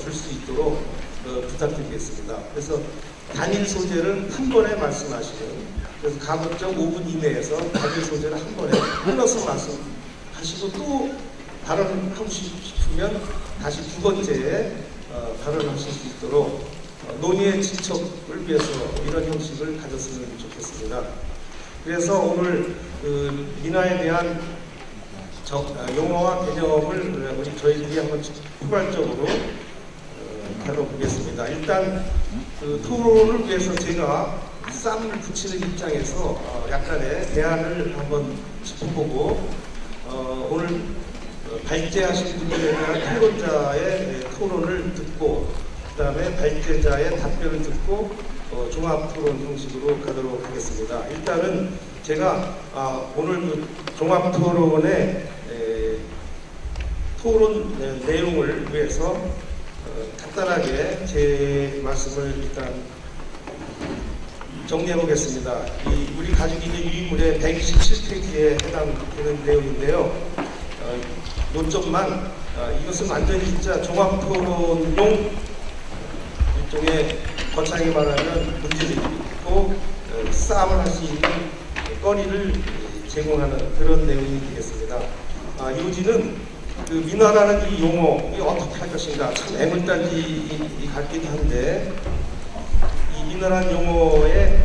줄 수 있도록 부탁드리겠습니다. 그래서 단일 소재를 한 번에 말씀하시는, 그래서 가급적 5분 이내에서 단일 소재를 한 번에 끊어서 말씀하시고 또 발언하고 싶으면 다시 두 번째에 발언하실 수 있도록 논의의 진척을 위해서 이런 형식을 가졌으면 좋겠습니다. 그래서 오늘 민화에 대한 용어와 개념을 우리 저희들이 한번 포괄적으로 다뤄보겠습니다. 일단 토론을 위해서 제가 쌈을 붙이는 입장에서 약간의 대안을 한번 짚어보고 오늘 발제하신 분들에 대한 토론자의 토론을 듣고 그 다음에 발제자의 답변을 듣고 종합토론 형식으로 가도록 하겠습니다. 일단은 제가 오늘 종합토론의 토론 내용을 위해서 간단하게 제 말씀을 일단 정리해 보겠습니다. 우리 가지고 있는 유인물의 127페이지에 해당되는 내용인데요. 논점만 이것은 완전히 진짜 종합토론용 일종의 거창하게 말하면 문제제기고 싸움을 할 수 있는 거리를 제공하는 그런 내용이 되겠습니다. 요지는 민화라는 이 용어이 어떻게 할 것인가 참 애물단지 같기도 한데 이 민화라는 용어의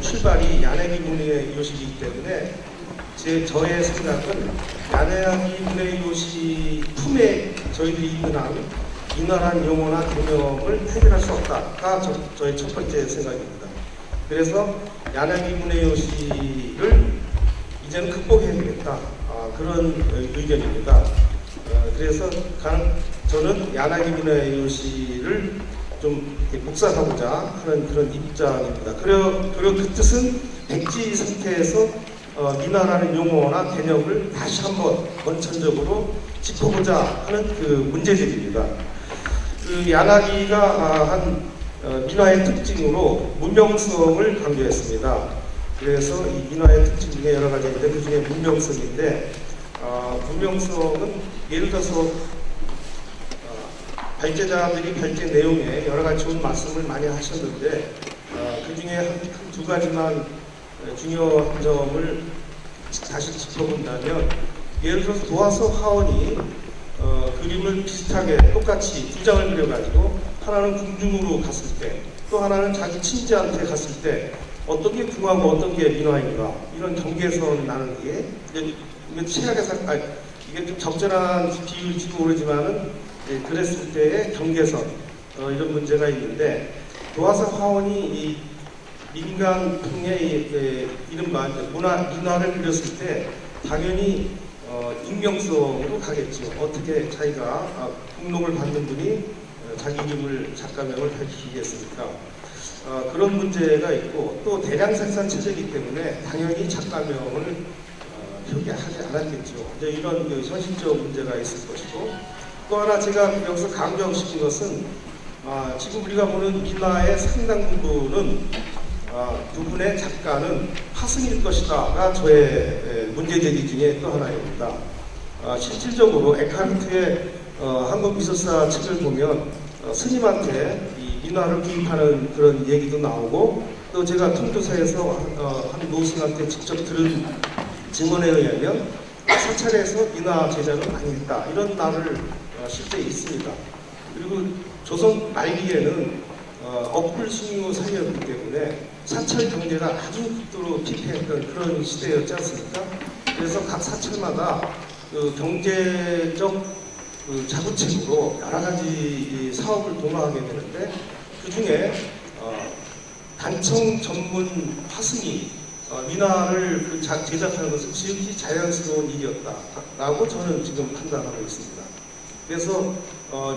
출발이 야내기 문의 요식이기 때문에 저의 생각은 야내기 문의 요식 품에 저희들이 있는 한 민화라는 용어나 개념을 해결할 수 없다가 저의 첫 번째 생각입니다. 그래서 야내기 문의 요식을 이제는 극복해야 되겠다. 그런 의견입니다. 그래서 저는 야나기 문화의 요시를 좀 복사하고자 하는 그런 입장입니다. 그리고 그 뜻은 백지 상태에서 민화라는 용어나 개념을 다시 한번 원천적으로 짚어보자 하는 그 문제제기입니다. 야나기가 한 민화의 특징으로 문명성을 강조했습니다. 그래서 이 민화의 특징 중에 여러 가지 있는데 그 중에 문명성인데 문명성은 예를 들어서 발제자들이 발제 내용에 여러 가지 좋은 말씀을 많이 하셨는데 그 중에 한 두 가지만 중요한 점을 다시 짚어본다면 예를 들어서 도화서 화원이 그림을 비슷하게 똑같이 두 장을 그려가지고 하나는 궁중으로 갔을 때 또 하나는 자기 친지한테 갔을 때 어떤 게 궁하고 어떤 게 민화인가 이런 경계선 나는 게 최악의 이게 좀 적절한 비유일지도 모르지만은 그랬을 때의 경계선 이런 문제가 있는데 도화서 화원이 이 민간풍의 이른바 민화를 그렸을 때 당연히 익명성으로 가겠죠. 어떻게 자기가 등록을 받는 분이 자기 이름을 작가명을 밝히겠습니까? 그런 문제가 있고 또 대량 생산 체제이기 때문에 당연히 작가명을 표기하지 않았겠죠. 이제 이런 현실적 문제가 있을 것이고 또 하나 제가 여기서 강조하고 싶은 것은 지금 우리가 보는 민화의 상당 부분은 부분의 작가는 파승일 것이다가 저의 문제제기 중에 또 하나입니다. 실질적으로 에카르트의 한국미술사 책을 보면 스님한테 이 민화를 구입하는 그런 얘기도 나오고 또 제가 통도사에서 한 노승한테 직접 들은 증언에 의하면 사찰에서 민화 제작은 아니다 이런 말을 실제 있습니다. 그리고 조선 말기에는 억불숭유 사회였기 때문에 사찰 경제가 아주 극도로 피폐했던 그런 시대였지 않습니까? 그래서 각 사찰마다 그 경제적 자구책으로 여러 가지 사업을 도모하게 되는데 그 중에 단청 전문 화승이 민화를 제작하는 것은 지극히 자연스러운 일이었다라고 저는 지금 판단하고 있습니다. 그래서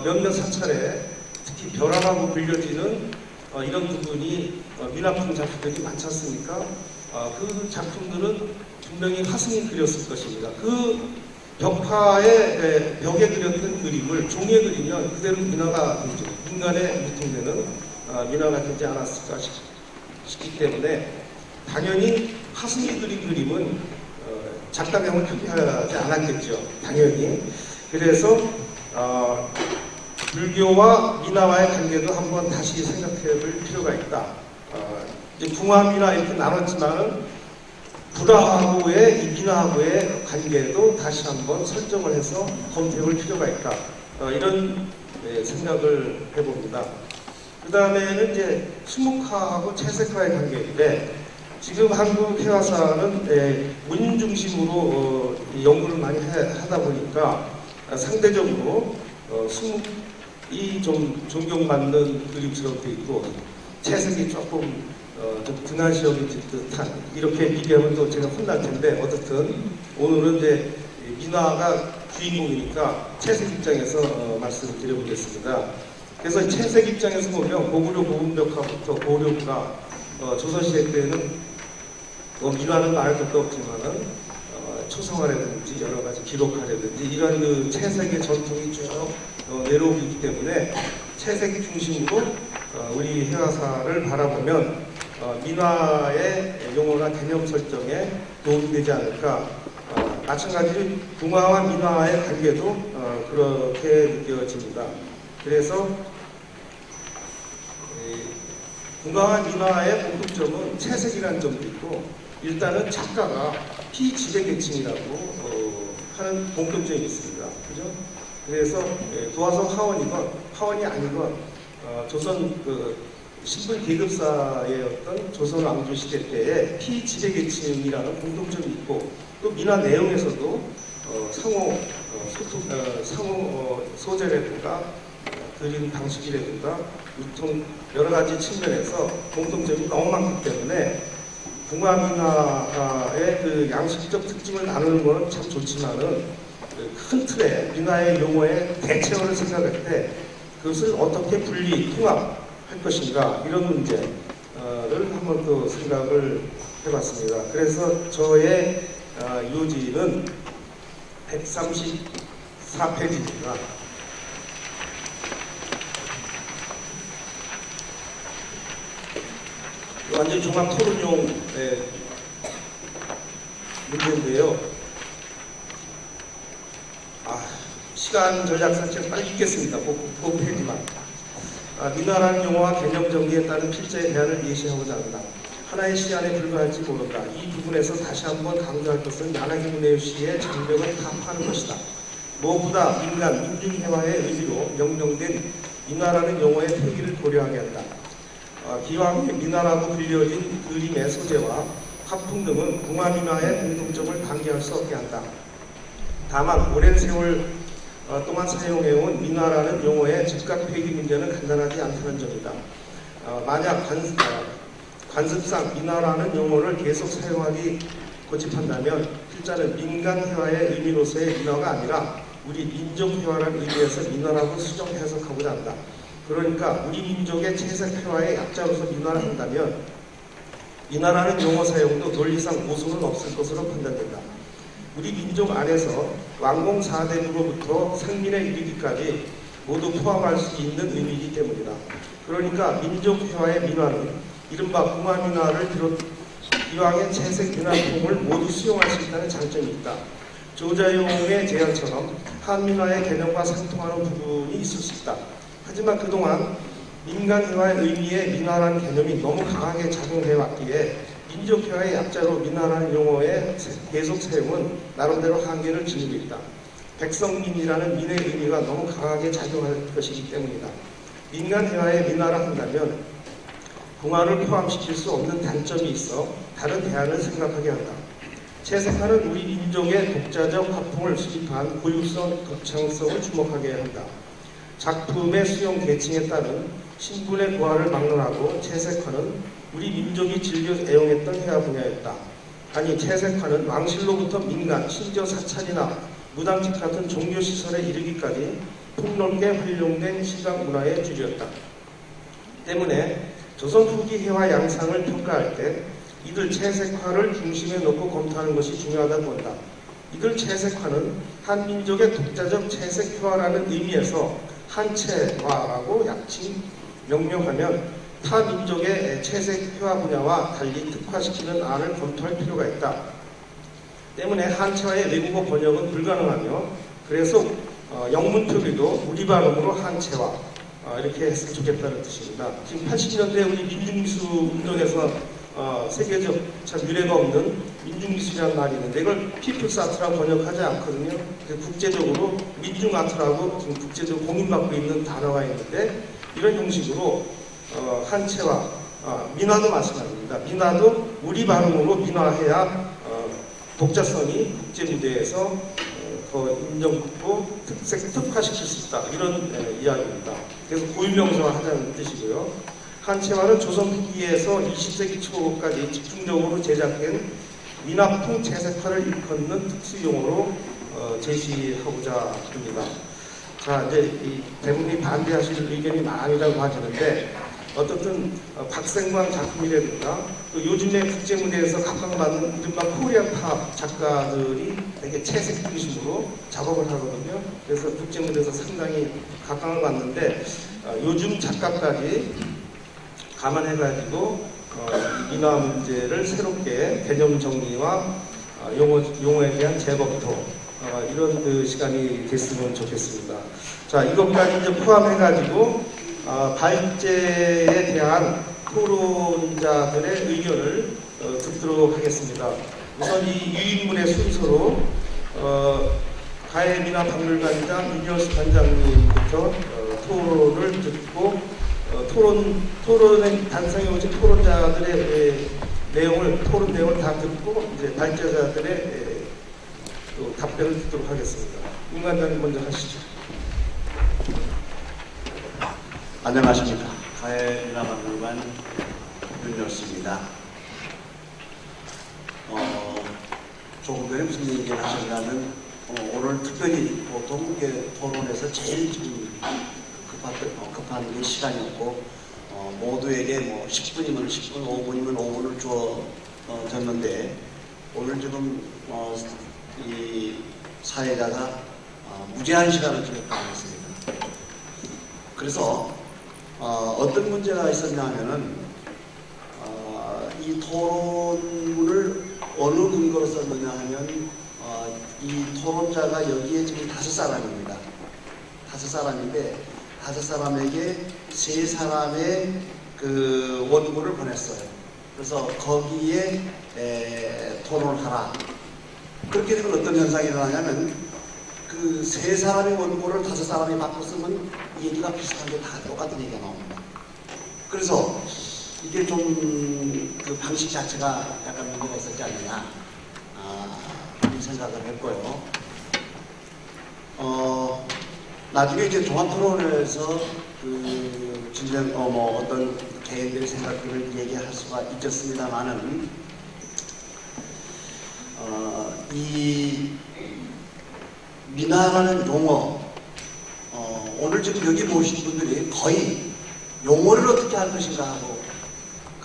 몇몇 사찰에 특히 벼락하고 불려지는 이런 부분이 민화풍 작품들이 많지 않습니까? 그 작품들은 분명히 화승이 그렸을 것입니다. 그 벽화에 벽에 그렸던 그림을 종이에 그리면 그대로 민화가 되죠. 인간에 유통되는 민화가 되지 않았을까 싶기 때문에 당연히 화승이 그린 그림은 작가명을 표기하지 않았겠죠. 당연히. 그래서 불교와 민화와의 관계도 한번 다시 생각해 볼 필요가 있다. 이제 붕화, 민화 이렇게 나눴지만은 불화하고의 이 민화하고의 관계도 다시 한번 설정을 해서 검토해 볼 필요가 있다. 이런 생각을 해봅니다. 그 다음에는 이제 수묵화하고 채색화의 관계인데, 지금 한국 회화사는 문 중심으로 연구를 많이 하다 보니까 상대적으로 수묵이 좀 존경받는 그림처럼 되어 있고, 채색이 조금 좀 등한시험이 듯한, 이렇게 비교하면 또 제가 혼날 텐데, 어쨌든 오늘은 이제 민화가 주인공이니까 채색 입장에서 말씀을 드려보겠습니다. 그래서 채색 입장에서 보면 고구려 고금벽화부터 고려가 조선시대 때는 민화는 말할 것도 없지만은 초성화라든지 여러 가지 기록화라든지 이런 그 채색의 전통이 쭉 내려오고 있기 때문에 채색 중심으로 우리 회화사를 바라보면 민화의 용어나 개념 설정에 도움이 되지 않을까. 마찬가지로 붕화와 민화의 관계도 그렇게 느껴집니다. 그래서 붕화와 민화의 공통점은 채색이라는 점도 있고, 일단은 작가가 피지배계층이라고 하는 공통점이 있습니다. 그죠? 그래서 도화서 하원이 아니건 조선 신분 계급사의 어떤 조선 왕조 시대 때의 피지배계층이라는 공통점이 있고, 또 민화 내용에서도 상호 소재라든가 그림 방식이라든가 유통 여러 가지 측면에서 공통점이 너무 많기 때문에 붕화 민화의 그 양식적 특징을 나누는 것은 참 좋지만은 큰 틀에 민화의 용어의 대체어를 생각할 때 그것을 어떻게 분리, 통합할 것인가, 이런 문제를 한번 또 생각을 해봤습니다. 그래서 저의 요지는 134페이지입니다. 완전히 종합 토론용 문제인데요. 시간 전략상 제가 빨리 읽겠습니다. 그 페이지만. 민화라는 용어와 개념 정리에 따른 필자의 대안을 예시하고자 한다. 하나의 시안에 불과할지 모른다. 이 부분에서 다시 한번 강조할 것은 야나기 문혜유씨의 장벽을 타파하는 것이다. 무엇보다 민간, 민중회화의 의미로 명명된 민화라는 용어의 표기를 고려하게 한다. 기왕 민화라고 불려진 그림의 소재와 화풍 등은 붕화 민화의 공통점을 방기할 수 없게 한다. 다만 오랜 세월 동안 사용해온 민화라는 용어의 즉각 표기 문제는 간단하지 않다는 점이다. 만약 관습상 민화라는 용어를 계속 사용하기 고집한다면 필자는 민간회화의 의미로서의 민화가 아니라 우리 민족회화라는 의미에서 민화라고 수정 해석하고자 한다. 그러니까 우리 민족의 채색회화의 약자로서 민화를 한다면 민화라는 용어 사용도 논리상 모순은 없을 것으로 판단된다. 우리 민족 안에서 왕공 4대부로부터 상민에 이르기까지 모두 포함할 수 있는 의미이기 때문이다. 그러니까 민족회화의 민화는 이른바 붕화 민화를 비롯 이왕의 채색 민화통을 모두 수용할 수 있다는 장점이 있다. 조자용의 제안처럼 한민화의 개념과 상통하는 부분이 있을 수 있다. 하지만 그동안 민간회화의 의미의 민화라는 개념이 너무 강하게 작용해왔기에 민족회화의 약자로 민화라는 용어의 계속 사용은 나름대로 한계를 지니고 있다. 백성민이라는 민의 의미가 너무 강하게 작용할 것이기 때문이다. 민간회화의 민화라 한다면 붕화를 포함시킬 수 없는 단점이 있어 다른 대안을 생각하게 한다. 채색화는 우리 민족의 독자적 화풍을 수립한 고유성, 독창성을 주목하게 한다. 작품의 수용 계층에 따른 신분의 고하를 막론하고 채색화는 우리 민족이 즐겨 애용했던 회화 분야였다. 아니 채색화는 왕실로부터 민간, 심지어 사찰이나 무당집 같은 종교시설에 이르기까지 폭넓게 활용된 시각 문화의 주류였다. 때문에 조선 후기 회화 양상을 평가할 때 이들 채색화를 중심에 놓고 검토하는 것이 중요하다고 본다. 이들 채색화는 한 민족의 독자적 채색회화라는 의미에서 한채화라고 약칭 명명하면 타 민족의 채색회화 분야와 달리 특화시키는 안을 검토할 필요가 있다. 때문에 한채화의 외국어 번역은 불가능하며 그래서 영문 표기도 우리 발음으로 한채화 이렇게 했으면 좋겠다는 뜻입니다. 지금 80년대 우리 민중미술 운동에서 세계적 참 유례가 없는 민중미술이라는 말이 있는데 이걸 피플스 아트라고 번역하지 않거든요. 국제적으로 민중아트라고 지금 국제적으로 공인받고 있는 단어가 있는데 이런 형식으로 한채화, 민화도 마찬가지입니다. 민화도 우리 발음으로 민화해야 독자성이 국제무대에서 더 인정받고 특화시킬 수 있다. 이런 이야기입니다. 그래서 고유명사화 하자는 뜻이고요. 한채화는 조선 후기에서 20세기 초까지 집중적으로 제작된 민화풍 재색화를 일컫는 특수용어로 제시하고자 합니다. 자, 이제 대부분이 반대하실 의견이 많이라고 봐지는데 어떻든 박생광 작품이라든가 또 요즘에 국제무대에서 각광받는 이른바 코리안 팝 작가들이 되게 채색 중심으로 작업을 하거든요. 그래서 국제무대에서 상당히 각광을 받는데 요즘 작가까지 감안해가지고 민화 문제를 새롭게 개념 정리와 용어에 대한 재검토 이런 그 시간이 됐으면 좋겠습니다. 자, 이것까지 이제 포함해가지고 발제에 대한 토론자들의 의견을 듣도록 하겠습니다. 우선 이 유인문의 순서로 가해민화박물관장 윤여수 관장님부터 토론을 듣고 토론에 단상에 오신 토론자들의 토론 내용을 다 듣고 이제 발제자들의 또 답변을 듣도록 하겠습니다. 윤 관장님 먼저 하시죠. 안녕하십니까. 가해민화박물관 윤여수입니다. 조금 전에 무슨 얘기를 하셨냐면 오늘 특별히 보통 토론에서 제일 지금 급한 게 시간이었고 모두에게 뭐 10분이면 10분, 5분이면 5분을 주어졌는데 오늘 지금 이 사회자가 무제한 시간을 주겠다고 했습니다. 그래서 어떤 문제가 있었냐 하면은 이 토론문을 어느 근거로 썼느냐 하면 이 토론자가 여기에 지금 5사람입니다. 5사람인데 5사람에게 3사람의 그 원고를 보냈어요. 그래서 거기에 토론을 하라. 그렇게 되면 어떤 현상이 일어나냐면 그 3사람의 원고를 5사람이 바꿔 쓰면 얘기가 비슷한 게 다 똑같은 얘기가 나옵니다. 그래서 이게 좀 그 방식 자체가 약간 문제가 있었지 않느냐 이 생각을 했고요. 나중에 이제 종합토론에서 그 진정 뭐 어떤 개인들의 생각들을 얘기할 수가 있겠습니다만은 이 민화라는 용어 오늘 지금 여기 모신 분들이 거의 용어를 어떻게 할 것인가 하고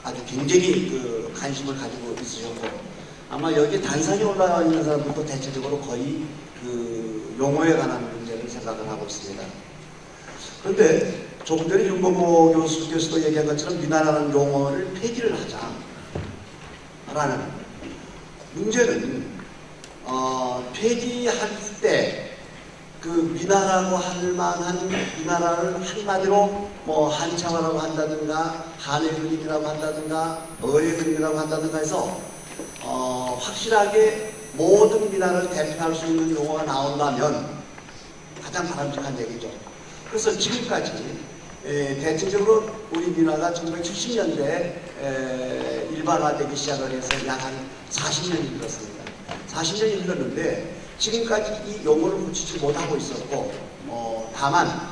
아주 굉장히 그 관심을 가지고 있으셨고 아마 여기 단상에 올라와 있는 사람들도 대체적으로 거의 그 용어에 관한 문제를 생각을 하고 있습니다. 그런데 조금 전에 윤건모 교수께서도 얘기한 것처럼 민화라는 용어를 폐기를 하자라는 문제는 폐기할 때 그 민화라고 할 만한 민화를 한마디로 뭐 한창화라고 한다든가 한의 그림이라고 한다든가 어의 그림이라고 한다든가 해서 확실하게 모든 민화를 대표할 수 있는 용어가 나온다면 가장 바람직한 얘기죠. 그래서 지금까지 대체적으로 우리 민화가 1970년대 일반화되기 시작을 해서 약 한 40년이 흘렀습니다. 40년이 흘렀는데 지금까지 이 용어를 붙이지 못하고 있었고 다만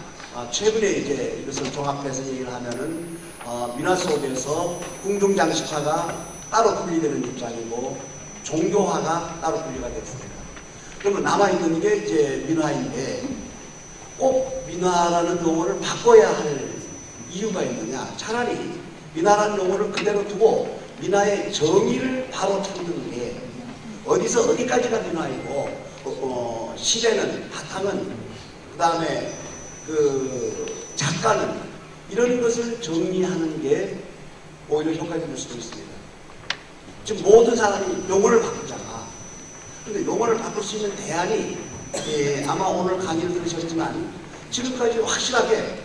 최근에 이제 이것을 종합해서 얘기를 하면은 민화 속에서 궁중장식화가 따로 분리되는 입장이고 종교화가 따로 분리가 됐습니다. 그러면 남아있는 게 이제 민화인데 꼭 민화라는 용어를 바꿔야 할 이유가 있느냐. 차라리 민화라는 용어를 그대로 두고 민화의 정의를 바로 찾는 게 어디서 어디까지가 민화이고 시대는 바탕은 그 다음에 그 작가는 이런 것을 정리하는 게 오히려 효과적일 수도 있습니다. 지금 모든 사람이 용어를 바꾸잖아. 근데 용어를 바꿀 수 있는 대안이 아마 오늘 강의를 들으셨지만 지금까지 확실하게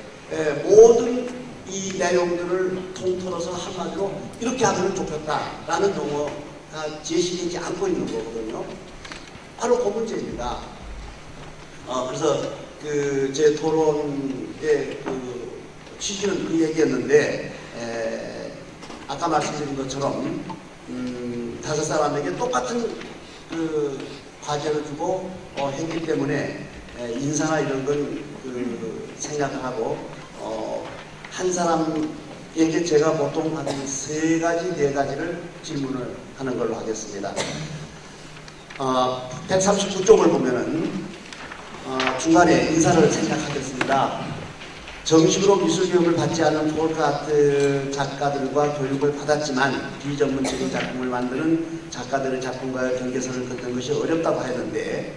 모든 이 내용들을 통틀어서 한마디로 이렇게 하면 좋겠다라는 용어가 제시되지 않고 있는 거거든요. 바로 그 문제입니다. 그래서 제 토론의 취지는 그 얘기였는데, 아까 말씀드린 것처럼 5사람에게 똑같은 과제를 주고 했기 때문에 인사나 이런 건 생각을 하고, 한 사람에게 제가 보통 한 3가지, 4가지를 질문을 하는 걸로 하겠습니다. 139쪽을 보면은 중간에 인사를 생략하겠습니다. 정식으로 미술교육을 받지 않은 폴크아트 작가들과 교육을 받았지만 비전문적인 작품을 만드는 작가들의 작품과의 경계선을 긋는 것이 어렵다고 하였는데,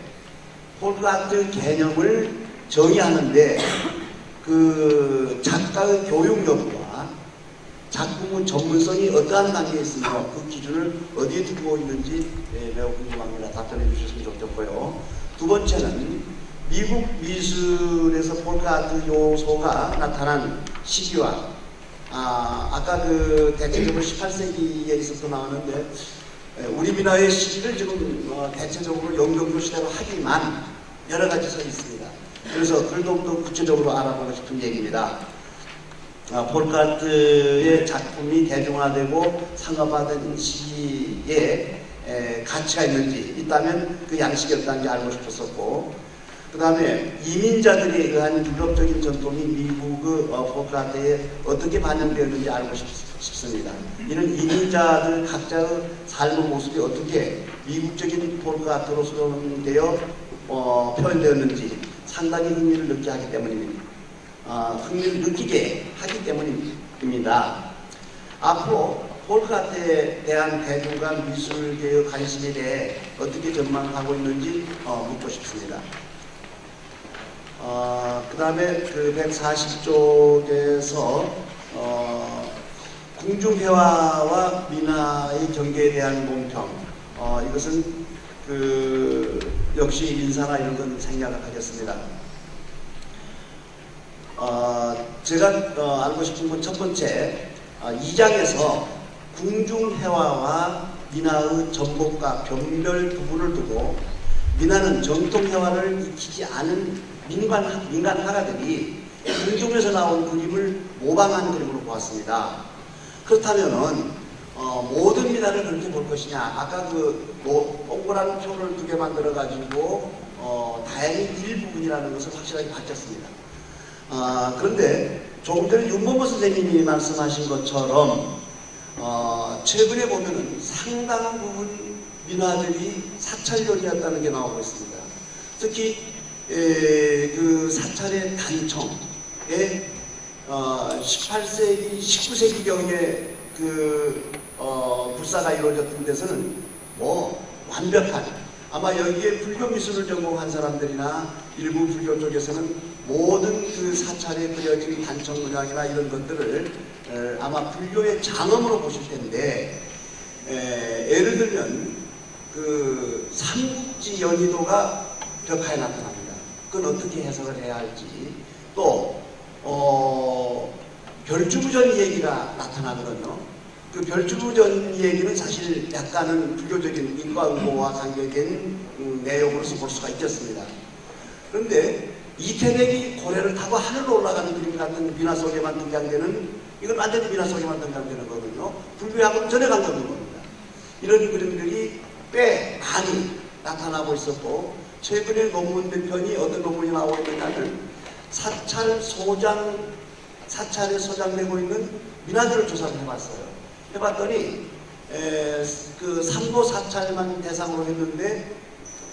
폴크아트 개념을 정의하는데 그 작가의 교육 여부와 작품의 전문성이 어떠한 관계에 있으며 그 기준을 어디에 두고 있는지 매우 궁금합니다. 답변해 주셨으면 좋겠고요. 두 번째는 미국 미술에서 폴크아트 요소가 나타난 시기와 아까 대체적으로 18세기에 있어서 나왔는데, 우리나라의 시기를 지금 대체적으로 영경조 시대로 하지만 여러 가지 서 있습니다. 그래서 그걸 더 구체적으로 알아보고 싶은 얘기입니다. 폴크아트의 작품이 대중화되고 상업화된 시기에 가치가 있는지, 있다면 그 양식이 어떤지 알고 싶었었고, 그 다음에 이민자들에 의한 유럽적인 전통이 미국의 폴크아트에 어떻게 반영되었는지 알고 싶습니다. 이런 이민자들 각자의 삶의 모습이 어떻게 미국적인 폴크아트로 수렴되어 표현되었는지 상당히 흥미를 느끼게 하기 때문입니다. 흥미를 느끼게 하기 때문입니다. 앞으로 폴크아트에 대한 대중간 미술계의 관심에 대해 어떻게 전망하고 있는지 묻고 싶습니다. 그 다음에 140쪽에서 궁중회화와 민화의 경계에 대한 공평, 이것은 역시 인사나 이런 건 생략을 하겠습니다. 제가 알고 싶은 건 첫 번째, 2장에서 궁중회화와 민화의 전복과 변별 부분을 두고 민화는 정통회화를 익히지 않은 민간 화가들이 궁중에서 나온 그림을 모방하는 그림으로 보았습니다. 그렇다면은 모든 민화를 그렇게 볼 것이냐? 아까 동그란 표를 2개 만들어 가지고 다행히 일부분이라는 것을 확실하게 밝혔습니다. 그런데 조금 전에 윤범호 선생님이 말씀하신 것처럼 최근에 보면은 상당한 부분 민화들이 사찰용이었다는 게 나오고 있습니다. 특히 그 사찰의 단청에 18세기, 19세기경에 불사가 이루어졌던 데서는 완벽한, 아마 여기에 불교 미술을 전공한 사람들이나 일부 불교 쪽에서는 모든 그 사찰에 그려진 단청 문양이나 이런 것들을 아마 불교의 장엄으로 보실 텐데, 예를 들면 삼국지 연희도가 벽화에 나타납니다. 그건 어떻게 해석을 해야 할지, 또 별주부전 얘기가 나타나거든요. 그 별주부전 얘기는 사실 약간은 불교적인 인과응보와 관계된 내용으로서 볼 수가 있겠습니다. 그런데 이태백이 고래를 타고 하늘로 올라가는 그림 같은 민화 속에만 등장되는, 이건 완전히 민화 속에만 등장되는 거거든요. 불교하고는 전혀 관계없는 겁니다. 이런 그림들이 꽤 많이 나타나고 있었고, 최근에 논문 몇 편이 어떤 논문이 나오고 있느냐면 사찰에 소장되고 있는 민화들을 조사를 해봤어요. 해봤더니 그 삼도 사찰만 대상으로 했는데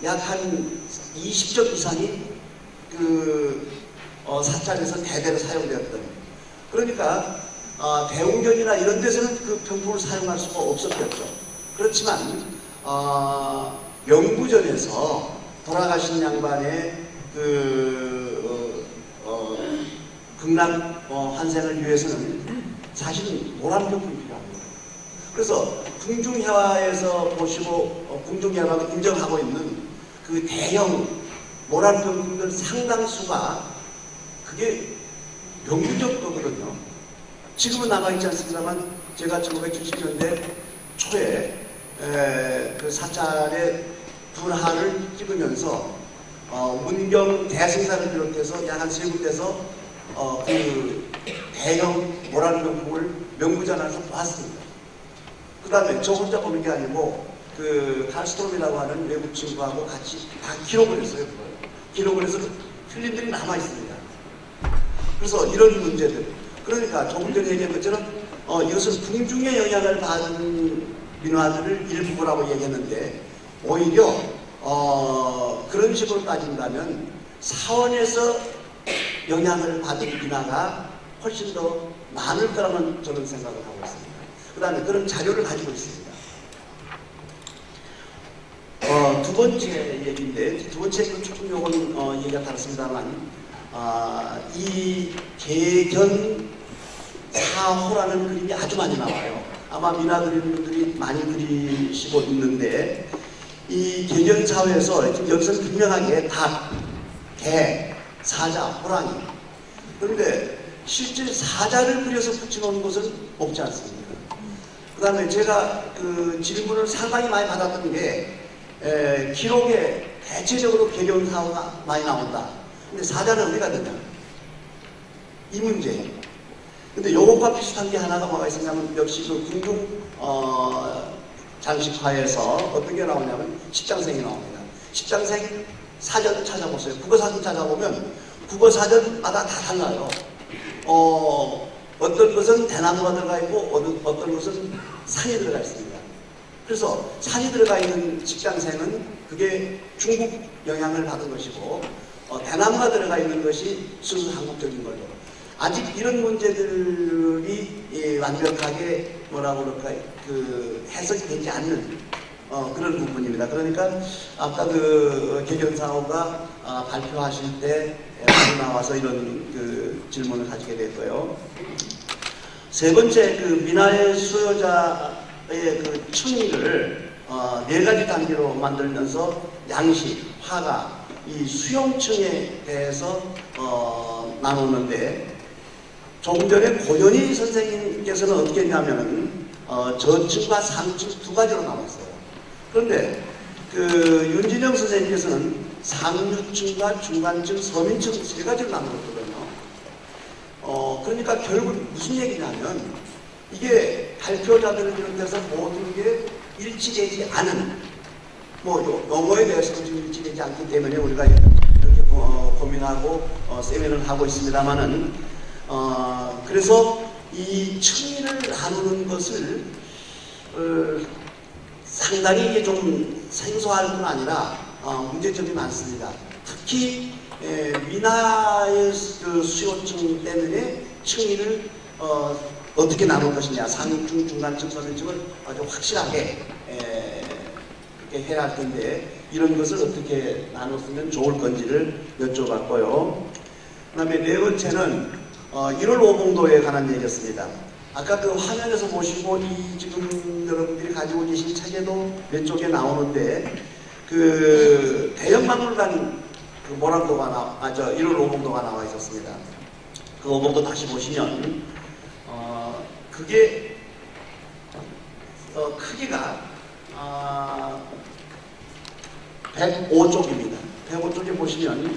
약 한 20점 이상이 사찰에서 대대로 사용되었던. 그러니까 대웅전이나 이런 데서는 그 병풍을 사용할 수가 없었겠죠. 그렇지만 명부전에서 돌아가신 양반의 극락 환생을 위해서는 사실은 노란 병풍이 필요합니다. 그래서 궁중회화에서 보시고 궁중회화가 인정하고 있는 그 대형 모란병풍들 상당수가 그게 영구적 거거든요. 지금은 남아있지 않습니다만 제가 1970년대 초에 그 사찰의 분화를 찍으면서 문경 대승사를 비롯해서 약 한 3군데서 그 대형 모란병풍을 명부전에서 봤습니다. 그 다음에 저 혼자 보는 게 아니고 그 칼스트롬이라고 하는 외국 친구하고 같이 다 기록을 했어요. 그걸. 기록을 해서 필름들이 남아있습니다. 그래서 이런 문제들, 그러니까 조금 전에 얘기한 것처럼 이것은 궁중의 영향을 받은 민화들을 일부라고 얘기했는데 오히려 그런 식으로 따진다면 사원에서 영향을 받은 민화가 훨씬 더 많을 거라는 저는 생각을 하고 있습니다. 그 다음에 그런 자료를 가지고 있습니다. 두 번째 얘기인데, 두 번째 얘기는 조금 요건 얘기가 다릅니다만, 이 개견 사호라는 그림이 아주 많이 나와요. 아마 민화 그리는 분들이 많이 그리시고 있는데, 이 개견 사호에서 여기서는 분명하게 닭, 개, 사자, 호랑이. 그런데 실제 사자를 그려서 붙여놓은 것은 없지 않습니까? 그 다음에 제가 그 질문을 상당히 많이 받았던 게 기록에 대체적으로 개견 사호가 많이 나온다. 근데 사자는 어디가 되냐? 이 문제. 근데 요것과 비슷한 게 하나가 뭐가 있었냐면 역시 그 궁중 장식화에서 어떤 게 나오냐면 십장생이 나옵니다. 십장생 사전 찾아보세요. 국어사전 찾아보면 국어사전마다 다 달라요. 어떤 것은 대나무가 들어가 있고 어떤 것은 산이 들어가 있습니다. 그래서 산이 들어가 있는 십장생은 그게 중국 영향을 받은 것이고 대나무가 들어가 있는 것이 순수 한국적인 걸로. 아직 이런 문제들이 완벽하게 뭐라고 그럴까 그 해석이 되지 않는 그런 부분입니다. 그러니까 아까 그 개견사호가 발표하실 때 나와서 이런 그 질문을 가지게 됐고요. 세 번째 그 민화의 수요자의 그 층위를 4가지 단계로 만들면서 양식, 화가, 이 수용층에 대해서 나눴는데 조금 전에 고현희 선생님께서는 어떻게 했냐면은 저층과 상층 2가지로 나눴어요. 그런데 그 윤진영 선생님께서는 상류층과 중간층, 서민층 3가지로 나누었거든요. 그러니까 결국 무슨 얘기냐면 이게 발표자들을 비롯해서 모든 게 일치되지 않은 용어에 대해서도 지금 일치되지 않기 때문에 우리가 이렇게 고민하고 세미나를 하고 있습니다만은 그래서 이 층위를 나누는 것을 상당히 이게 좀 생소할 뿐 아니라 문제점이 많습니다. 특히 민화의 그 수요층 때문에 층위를 어떻게 나눌 것이냐, 상층, 중간층, 서민층을 아주 확실하게 그렇게 해야 할 텐데 이런 것을 어떻게 나눴으면 좋을 건지를 여쭤봤고요. 그 다음에 네 번째는 1월 오봉도에 관한 얘기였습니다. 아까 그 화면에서 보시고 이 지금 여러분들이 가지고 계신 책에도 몇 쪽에 나오는데 그 대형박물관 그 모란도가 1월 오봉도가 나와 있었습니다. 그 오봉도 다시 보시면 그게 크기가 105쪽입니다. 105쪽에 보시면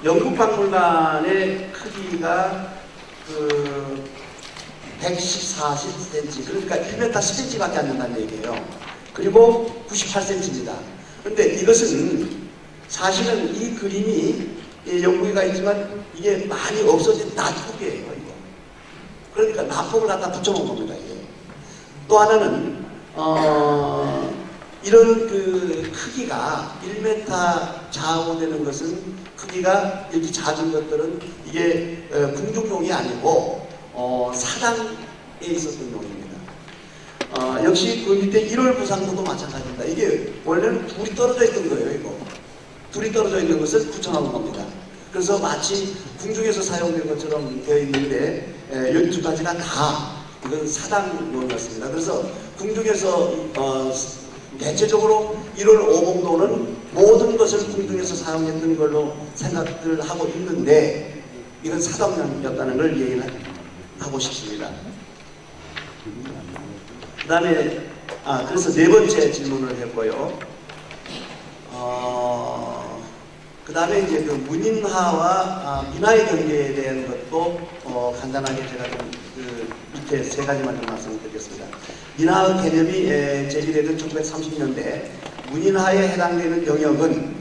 영국박물관의 크기가 그 140cm, 그러니까 1m 10cm밖에 안 된다는 얘기예요. 그리고 98cm입니다. 그런데 이것은 사실은 이 그림이 영국에가 있지만 이게 많이 없어진 납폭이에요. 이거. 그러니까 납폭을 갖다 붙여놓은 겁니다. 이게. 또 하나는 이런 그 크기가 1m 좌우되는 것은 크기가 이렇게 작은 것들은 이게 궁중용이 아니고 사당에 있었던 용입니다. 역시 그 밑에 1월 부상도도 마찬가지입니다. 이게 원래는 둘이 떨어져 있던 거예요. 이거 둘이 떨어져 있는 것을 붙여놓은 겁니다. 그래서 마치 궁중에서 사용된 것처럼 되어 있는데 여기 2가지가 다 이건 사당용이었습니다. 그래서 궁중에서 대체적으로 1월 오봉도는 모든 것을 궁중에서 사용했던 걸로 생각을 하고 있는데 이건 사담론이었다는 걸 얘기를 하고 싶습니다. 그 다음에 그래서 네 번째 질문을 했고요. 그 다음에 이제 그 문인화와 민화의 경계에 대한 것도 간단하게 제가 좀 밑에 세 가지만 좀 말씀드리겠습니다. 민화 개념이 제기되던 1930년대 문인화에 해당되는 영역은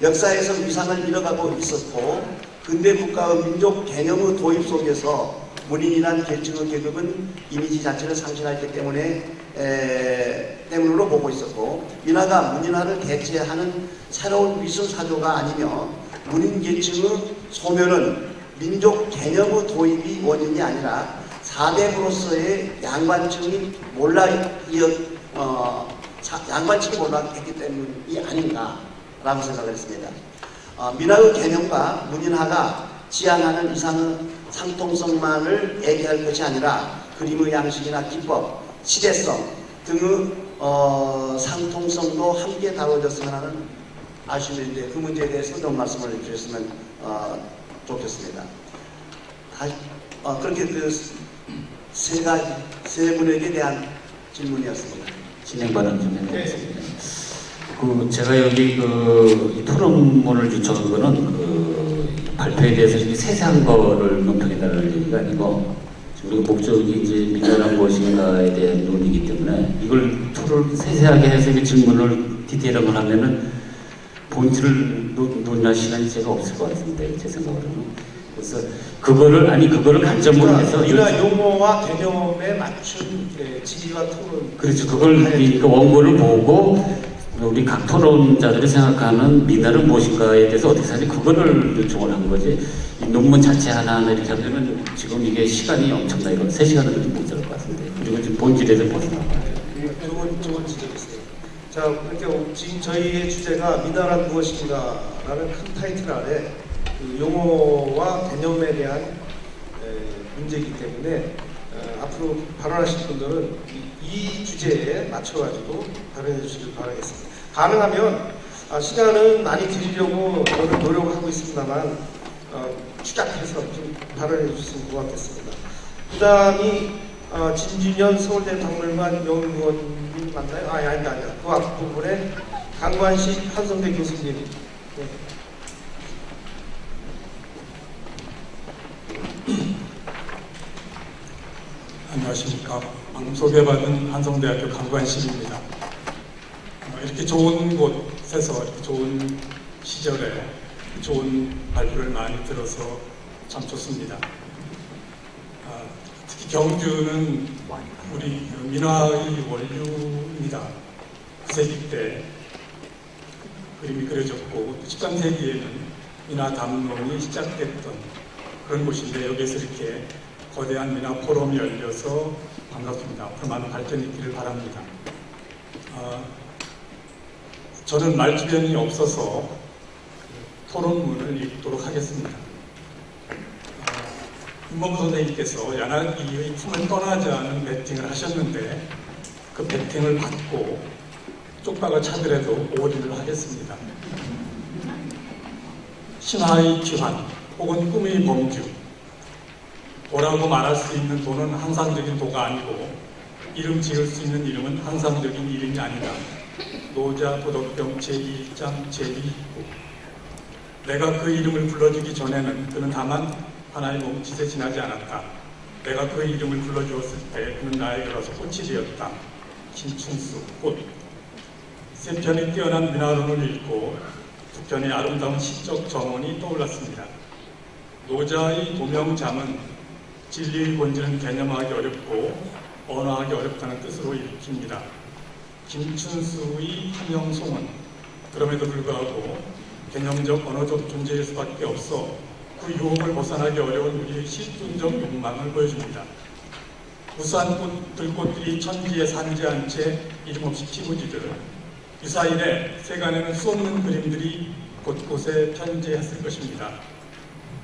역사에서 위상을 잃어가고 있었고 근대 국가의 민족 개념의 도입 속에서 문인이란 계층의 계급은 이미지 자체를 상실했기 때문으로 보고 있었고 민화가 문인화를 대체하는 새로운 위선사조가 아니며 문인 계층의 소멸은 민족 개념의 도입이 원인이 아니라 사대부로서의 양반층이 양반층이 몰락했기 때문이 아닌가라고 생각을 했습니다. 민화의 개념과 문인화가 지향하는 이상의 상통성만을 얘기할 것이 아니라 그림의 양식이나 기법, 시대성 등의 상통성도 함께 다뤄졌으면 하는 아쉬움인데 그 문제에 대해서 좀 말씀을 해주셨으면 좋겠습니다. 그렇게 세 분에게 대한 질문이었습니다. 진행 발언 좀 해드리겠습니다. 제가 여기 이 토론문을 요청한 거는 발표에 대해서 세세한 거를 검토해달라는 얘기가 아니고 우리가 목적이 이제 민화란 무엇인가에 대한 논의이기 때문에 이걸 토론을 세세하게 해서 질문을 디테일한 걸 하면은 본질을 논의할 시간이 제가 없을 것 같은데 제 생각으로는. 그래서 그거를 관점으로 해서 민화 용어와 개념에 맞춘 질의와 토론. 그렇죠. 그걸 원고를 보고 우리 각 토론자들이 생각하는 민화는 무엇인가에 대해서 어떻게 생각하지 그거를 요청을 한 거지. 이 논문 자체 하나하나 이렇게 하면 지금 이게 시간이 엄청나게 3시간은 좀 모자랄 것 같은데. 그리고 지금 본질에서 벗어나가요. 좋은 지적이세요. 자, 그러니까 지금 저희의 주제가 민화란 무엇인가라는 큰 타이틀 아래 그 용어와 개념에 대한 문제이기 때문에 앞으로 발언하실 분들은 이 주제에 맞춰가지고 발언해 주시길 바라겠습니다. 가능하면 시간은 많이 드리려고 노력하고 있습니다만 추적해서 좀 발언해 주셨으면 고맙겠습니다. 그 다음이 진준현 서울대 박물관 연구원님 맞나요? 아니다. 그 앞부분에 강관식 한성대 교수님. 네. 안녕하십니까. 방금 소개받은 한성대학교 강관식입니다. 이렇게 좋은 곳에서 이렇게 좋은 시절에 좋은 발표를 많이 들어서 참 좋습니다. 특히 경주는 우리 민화의 원류입니다. 9세기 때 그림이 그려졌고 13세기에는 민화 담론이 시작됐던 그런 곳인데 여기에서 이렇게 거대한 민화 포럼이 열려서 반갑습니다. 앞으로 많은 발전이 있기를 바랍니다. 저는 말주변이 없어서 토론문을 읽도록 하겠습니다. 윤범 선생님께서 야나기의 품을 떠나지 않은 배팅을 하셨는데 그 배팅을 받고 쪽박을 차더라도 오리를 하겠습니다. 신화의 귀환 혹은 꿈의 범주 도라고 말할 수 있는 도는 항상적인 도가 아니고 이름 지을 수 있는 이름은 항상적인 이름이 아니다. 노자 도덕경 제1장 제2부 내가 그 이름을 불러주기 전에는 그는 다만 하나의 몸짓에 지나지 않았다. 내가 그 이름을 불러주었을 때 그는 나에게로서 꽃이 되었다. 김춘수 꽃. 세 편의 뛰어난 민화론을 읽고 두 편의 아름다운 시적 정원이 떠올랐습니다. 노자의 도명잠은 진리의 본질은 개념하기 어렵고 언어하기 어렵다는 뜻으로 읽힙니다. 김춘수의 함영송은 그럼에도 불구하고 개념적 언어적 존재일 수밖에 없어 그 유혹을 벗어나기 어려운 우리의 실존적 욕망을 보여줍니다. 우수한 들꽃들이 천지에 산지한 채 이름없이 피부지듯 유사일에 세간에는 수없는 그림들이 곳곳에 편지했을 것입니다.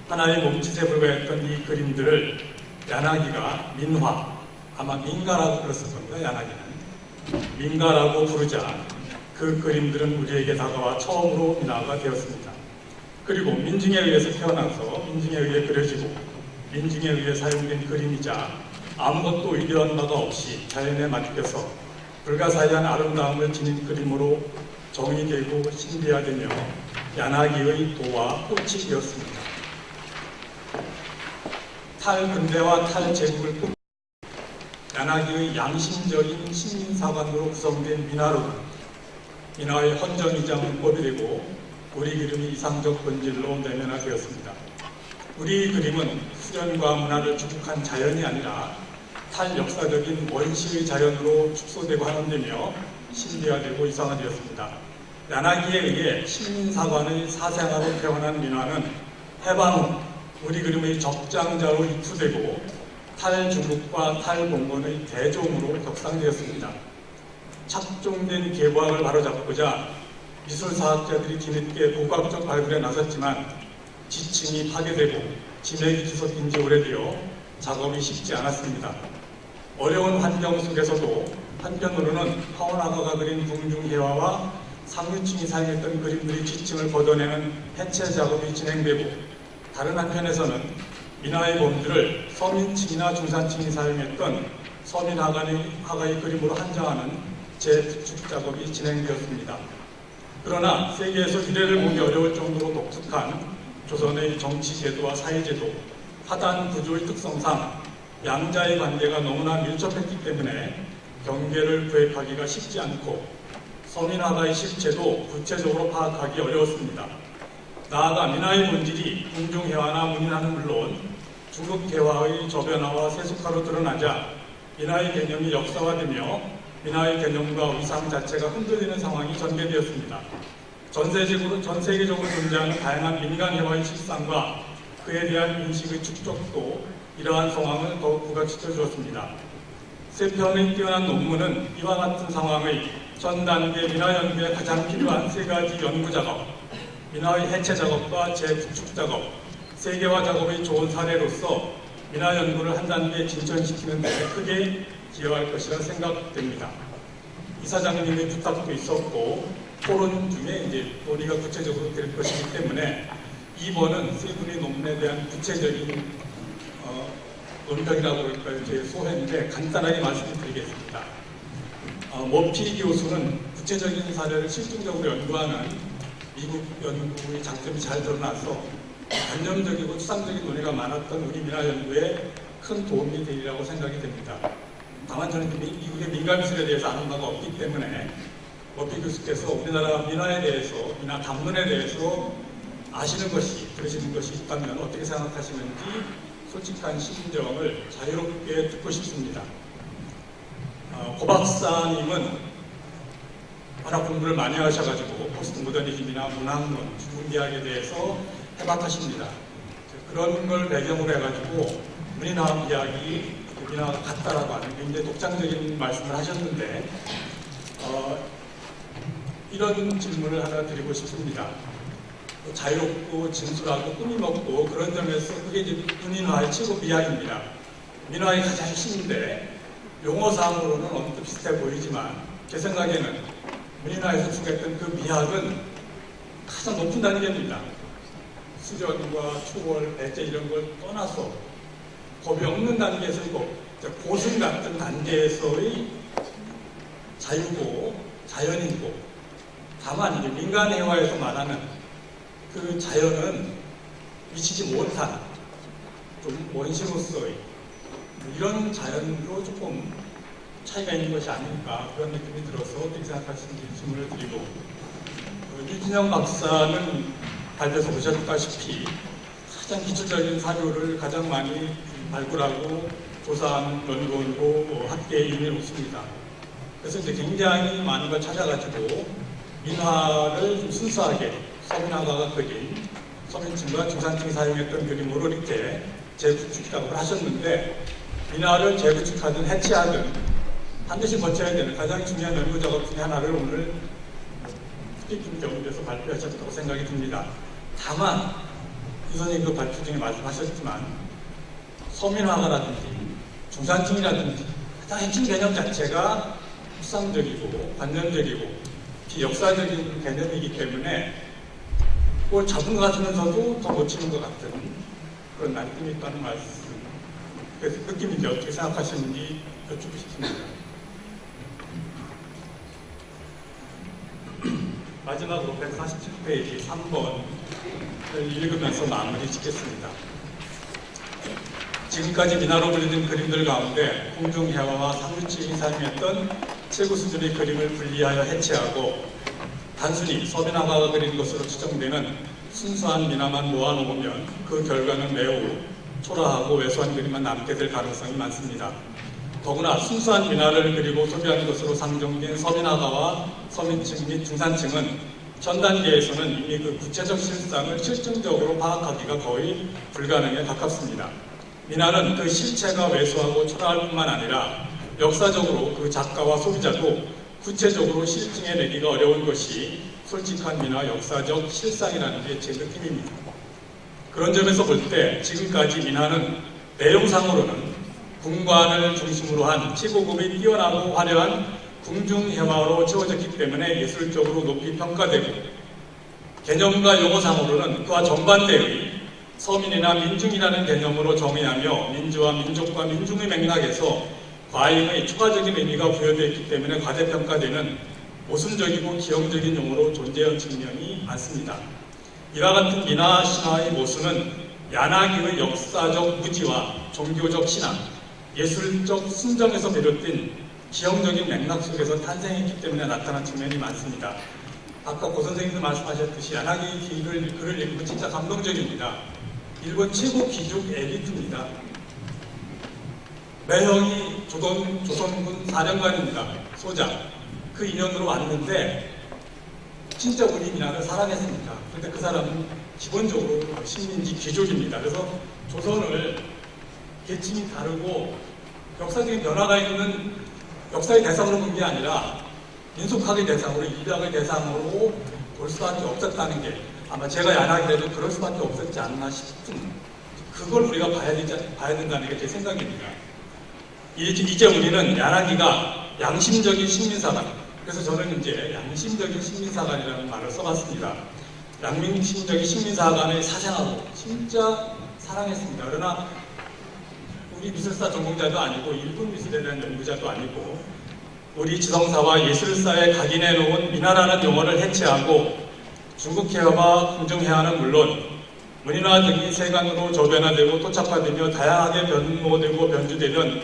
하나의 몸짓에 불과했던 이 그림들을 야나기가 민화, 아마 민가라고 불렀을 겁니다. 야나기는 민가라고 부르자 그 그 그림들은 우리에게 다가와 처음으로 민화가 되었습니다. 그리고 민중에 의해서 태어나서 민중에 의해 그려지고 민중에 의해 사용된 그림이자 아무것도 의도한 바가 없이 자연에 맡겨서 불가사의한 아름다움을 지닌 그림으로 정의되고 신비화되며 야나기의 도와 꽃이 되었습니다. 탈근대와 탈제국을 꿈 야나기의 양심적인 시민사관으로 구성된 민화로는 민화의 헌정이자 문법이 되고 우리 그림이 이상적 본질로 내면화되었습니다. 우리 그림은 수련과 문화를 축복한 자연이 아니라 탈역사적인 원시의 자연으로 축소되고 하는데며 신비화되고 이상화되었습니다. 야나기에 의해 시민사관의 사생아로 태어난 민화는 해방 후 우리 그림의 적장자로 입수되고 탈중국과 탈봉건의 대종으로 격상되었습니다. 착종된 계보학을 바로잡고자 미술사학자들이 뒤늦게 고고학적 발굴에 나섰지만 지층이 파괴되고 진액이 지속된 지 오래되어 작업이 쉽지 않았습니다. 어려운 환경 속에서도 한편으로는 파원화가가 그린 궁중회화와 상류층이 사용했던 그림들이 지층을 걷어내는 해체 작업이 진행되고 다른 한편에서는 민화의 본질을 서민층이나 중산층이 사용했던 서민화가의 그림으로 한정하는 재구축 작업이 진행되었습니다. 그러나 세계에서 유래를 보기 어려울 정도로 독특한 조선의 정치제도와 사회제도, 하단 구조의 특성상 양자의 관계가 너무나 밀접했기 때문에 경계를 구획하기가 쉽지 않고 서민화가의 실체도 구체적으로 파악하기 어려웠습니다. 나아가 민화의 본질이 궁중회화나 문인화는 물론 중국회화의 저변화와 세속화로 드러나자 민화의 개념이 역사화되며 민화의 개념과 의상 자체가 흔들리는 상황이 전개되었습니다. 전 세계적으로 존재하는 다양한 민간회화의 실상과 그에 대한 인식의 축적도 이러한 상황을 더욱 부각시켜 주었습니다. 세 편의 뛰어난 논문은 이와 같은 상황의 전 단계 민화 연구에 가장 필요한 세 가지 연구 작업, 민화의 해체 작업과 재구축 작업, 세계화 작업의 좋은 사례로서 민화 연구를 한 단계 진전시키는 데 크게 기여할 것이라 생각됩니다. 이사장님의 부탁도 있었고 토론 중에 이제 논의가 구체적으로 될 것이기 때문에 2번은 세 분의 논문에 대한 구체적인 논평이라고 할까요? 제 소회인데 간단하게 말씀드리겠습니다. 머피 교수는 구체적인 사례를 실증적으로 연구하는 미국 연구의 장점이 잘 드러나서 관념적이고 추상적인 논의가 많았던 우리 민화 연구에 큰 도움이 되리라고 생각이 됩니다. 다만 저는 미국의 민간미술에 대해서 아는 바가 없기 때문에 머피 교수께서 우리나라 민화에 대해서, 민화 담론에 대해서 아시는 것이, 들으시는 것이 있다면 어떻게 생각하시는지 솔직한 심정을 자유롭게 듣고 싶습니다. 고 박사님은 문학 공부를 많이 하셔가지고 포스트 모더니즘이나 문학론, 중국미학에 대해서 해박하십니다. 그런 걸 배경으로 해가지고 문인화학 이야기, 민화가 같다라고 하는 굉장히 독창적인 말씀을 하셨는데 이런 질문을 하나 드리고 싶습니다. 자유롭고 진솔하고 꿈이 먹고 그런 점에서 그게 이제 문인화의 최고 미학입니다. 민화의 가장 핵심인데 용어상으로는 언뜻 비슷해 보이지만 제 생각에는 문인화에서 추구했던 그 미학은 가장 높은 단계입니다. 수련과 초월, 배제 이런 걸 떠나서 법이 없는 단계에서 고승 같은 단계에서의 자유고 자연이고 다만 이제 민간회화에서 말하는 그 자연은 미치지 못한 좀 원시로서의 이런 자연으로 조금 차이가 있는 것이 아닐까 그런 느낌이 들어서 어떻게 생각하시는지 질문을 드리고 유진영 박사는 발표에서 보셨다시피 가장 기초적인 사료를 가장 많이 발굴하고 조사하는 연구원으로 학계에 이미 없습니다. 그래서 이제 굉장히 많은 걸 찾아가지고 민화를 좀 순수하게 서민화가가 그린 서민층과 중산층이 사용했던 그림으로 이렇게 재구축 작업을 하셨는데 민화를 재구축하든 해체하든 반드시 거쳐야 되는 가장 중요한 연구 작업 중에 하나를 오늘 스피킹 경우에서 발표하셨다고 생각이 듭니다. 다만 이 선생님 그 발표 중에 말씀하셨지만 서민화가라든지 중산층이라든지 가장 핵심 개념 자체가 추상적이고 관념적이고 비역사적인 개념이기 때문에 뭘 잡은 것 같으면서도 더 못 치는 것 같은 그런 느낌이 있다는 말씀. 그래서 느낌이 이제 어떻게 생각하시는지 여쭙고 싶습니다. 마지막으로 147페이지 3번을 읽으면서 마무리 짓겠습니다. 지금까지 미나로 그려진 그림들 가운데 공중해화와 상류층이 사용했던 최고 수준의 그림을 분리하여 해체하고 단순히 서민화가가 그린 것으로 추정되는 순수한 미나만 모아놓으면 그 결과는 매우 초라하고 왜소한 그림만 남게 될 가능성이 많습니다. 더구나 순수한 미나를 그리고 소비한 것으로 상정된 서민화가와 서민층 및 중산층은 전 단계에서는 이미 그 구체적 실상을 실증적으로 파악하기가 거의 불가능에 가깝습니다. 미나는 그 실체가 왜소하고 초라할 뿐만 아니라 역사적으로 그 작가와 소비자도 구체적으로 실증해내기가 어려운 것이 솔직한 미나 역사적 실상이라는 게 제 느낌입니다. 그런 점에서 볼 때 지금까지 미나는 내용상으로는 궁관을 중심으로 한 최고급이 뛰어나고 화려한 궁중해화로 채워졌기 때문에 예술적으로 높이 평가되고 개념과 용어상으로는 그와 정반대의 서민이나 민중이라는 개념으로 정의하며 민주와 민족과 민중의 맥락에서 과잉의 추가적인 의미가 부여되어 있기 때문에 과대평가되는 모순적이고 기형적인 용어로 존재한 측면이 많습니다. 이와 같은 미나 신화의 모순은 야나기의 역사적 무지와 종교적 신앙, 예술적 순정에서 비롯된 기형적인 맥락 속에서 탄생했기 때문에 나타난 측면이 많습니다. 아까 고 선생님도 말씀하셨듯이 야나기 글을 읽으면 진짜 감동적입니다. 일본 최고 귀족 엘리트입니다. 매형이 조선군 사령관입니다. 소장. 그 인연으로 왔는데 진짜 우리 미나를 사랑했습니다. 그런데 그 사람은 기본적으로 식민지 귀족입니다. 그래서 조선을 계층이 다르고 역사적인 변화가 있는 역사의 대상으로 본 게 아니라 민속학의 대상으로, 일학의 대상으로 볼 수밖에 없었다는 게 아마 제가 야나기라도 그럴 수밖에 없었지 않나 싶은 그걸 우리가 봐야 된다는 게 제 생각입니다. 이제 우리는 야나기가 양심적인 식민사관, 그래서 저는 이제 양심적인 식민사관이라는 말을 써봤습니다. 양심적인 식민사관의 사생하고 진짜 사랑했습니다. 그러나 우리 미술사 전공자도 아니고 일본 미술에 대한 연구자도 아니고 우리 지성사와 예술사에 각인해 놓은 미나라는 용어를 해체하고 중국해화와 궁중해화는 물론 문인화 등이 세간으로 저변화되고 토착화되며 다양하게 변모되고 변주되는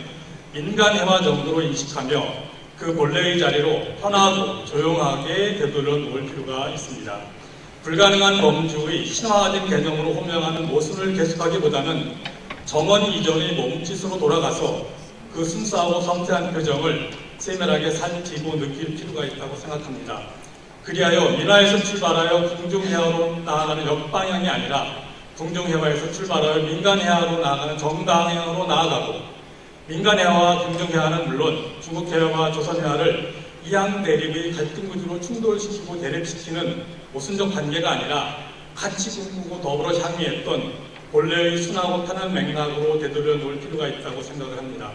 민간해화 정도로 인식하며 그 본래의 자리로 편하고 조용하게 되돌려 놓을 필요가 있습니다. 불가능한 범주의 신화화된 개념으로 호명하는 모순을 계속하기보다는 정원 이전의 몸짓으로 돌아가서 그 순수하고 섬세한 표정을 세밀하게 살피고 느낄 필요가 있다고 생각합니다. 그리하여 민화에서 출발하여 궁중해화로 나아가는 역방향이 아니라 궁중해화에서 출발하여 민간해화로 나아가는 정방향으로 나아가고 민간해화와 궁중해화는 물론 중국해화와 조선해화를 이양 대립의 갈등 구조로 충돌시키고 대립시키는 모순적 관계가 아니라 같이 꿈꾸고 더불어 향유했던 본래의 순하고 편한 맥락으로 되돌려 놓을 필요가 있다고 생각을 합니다.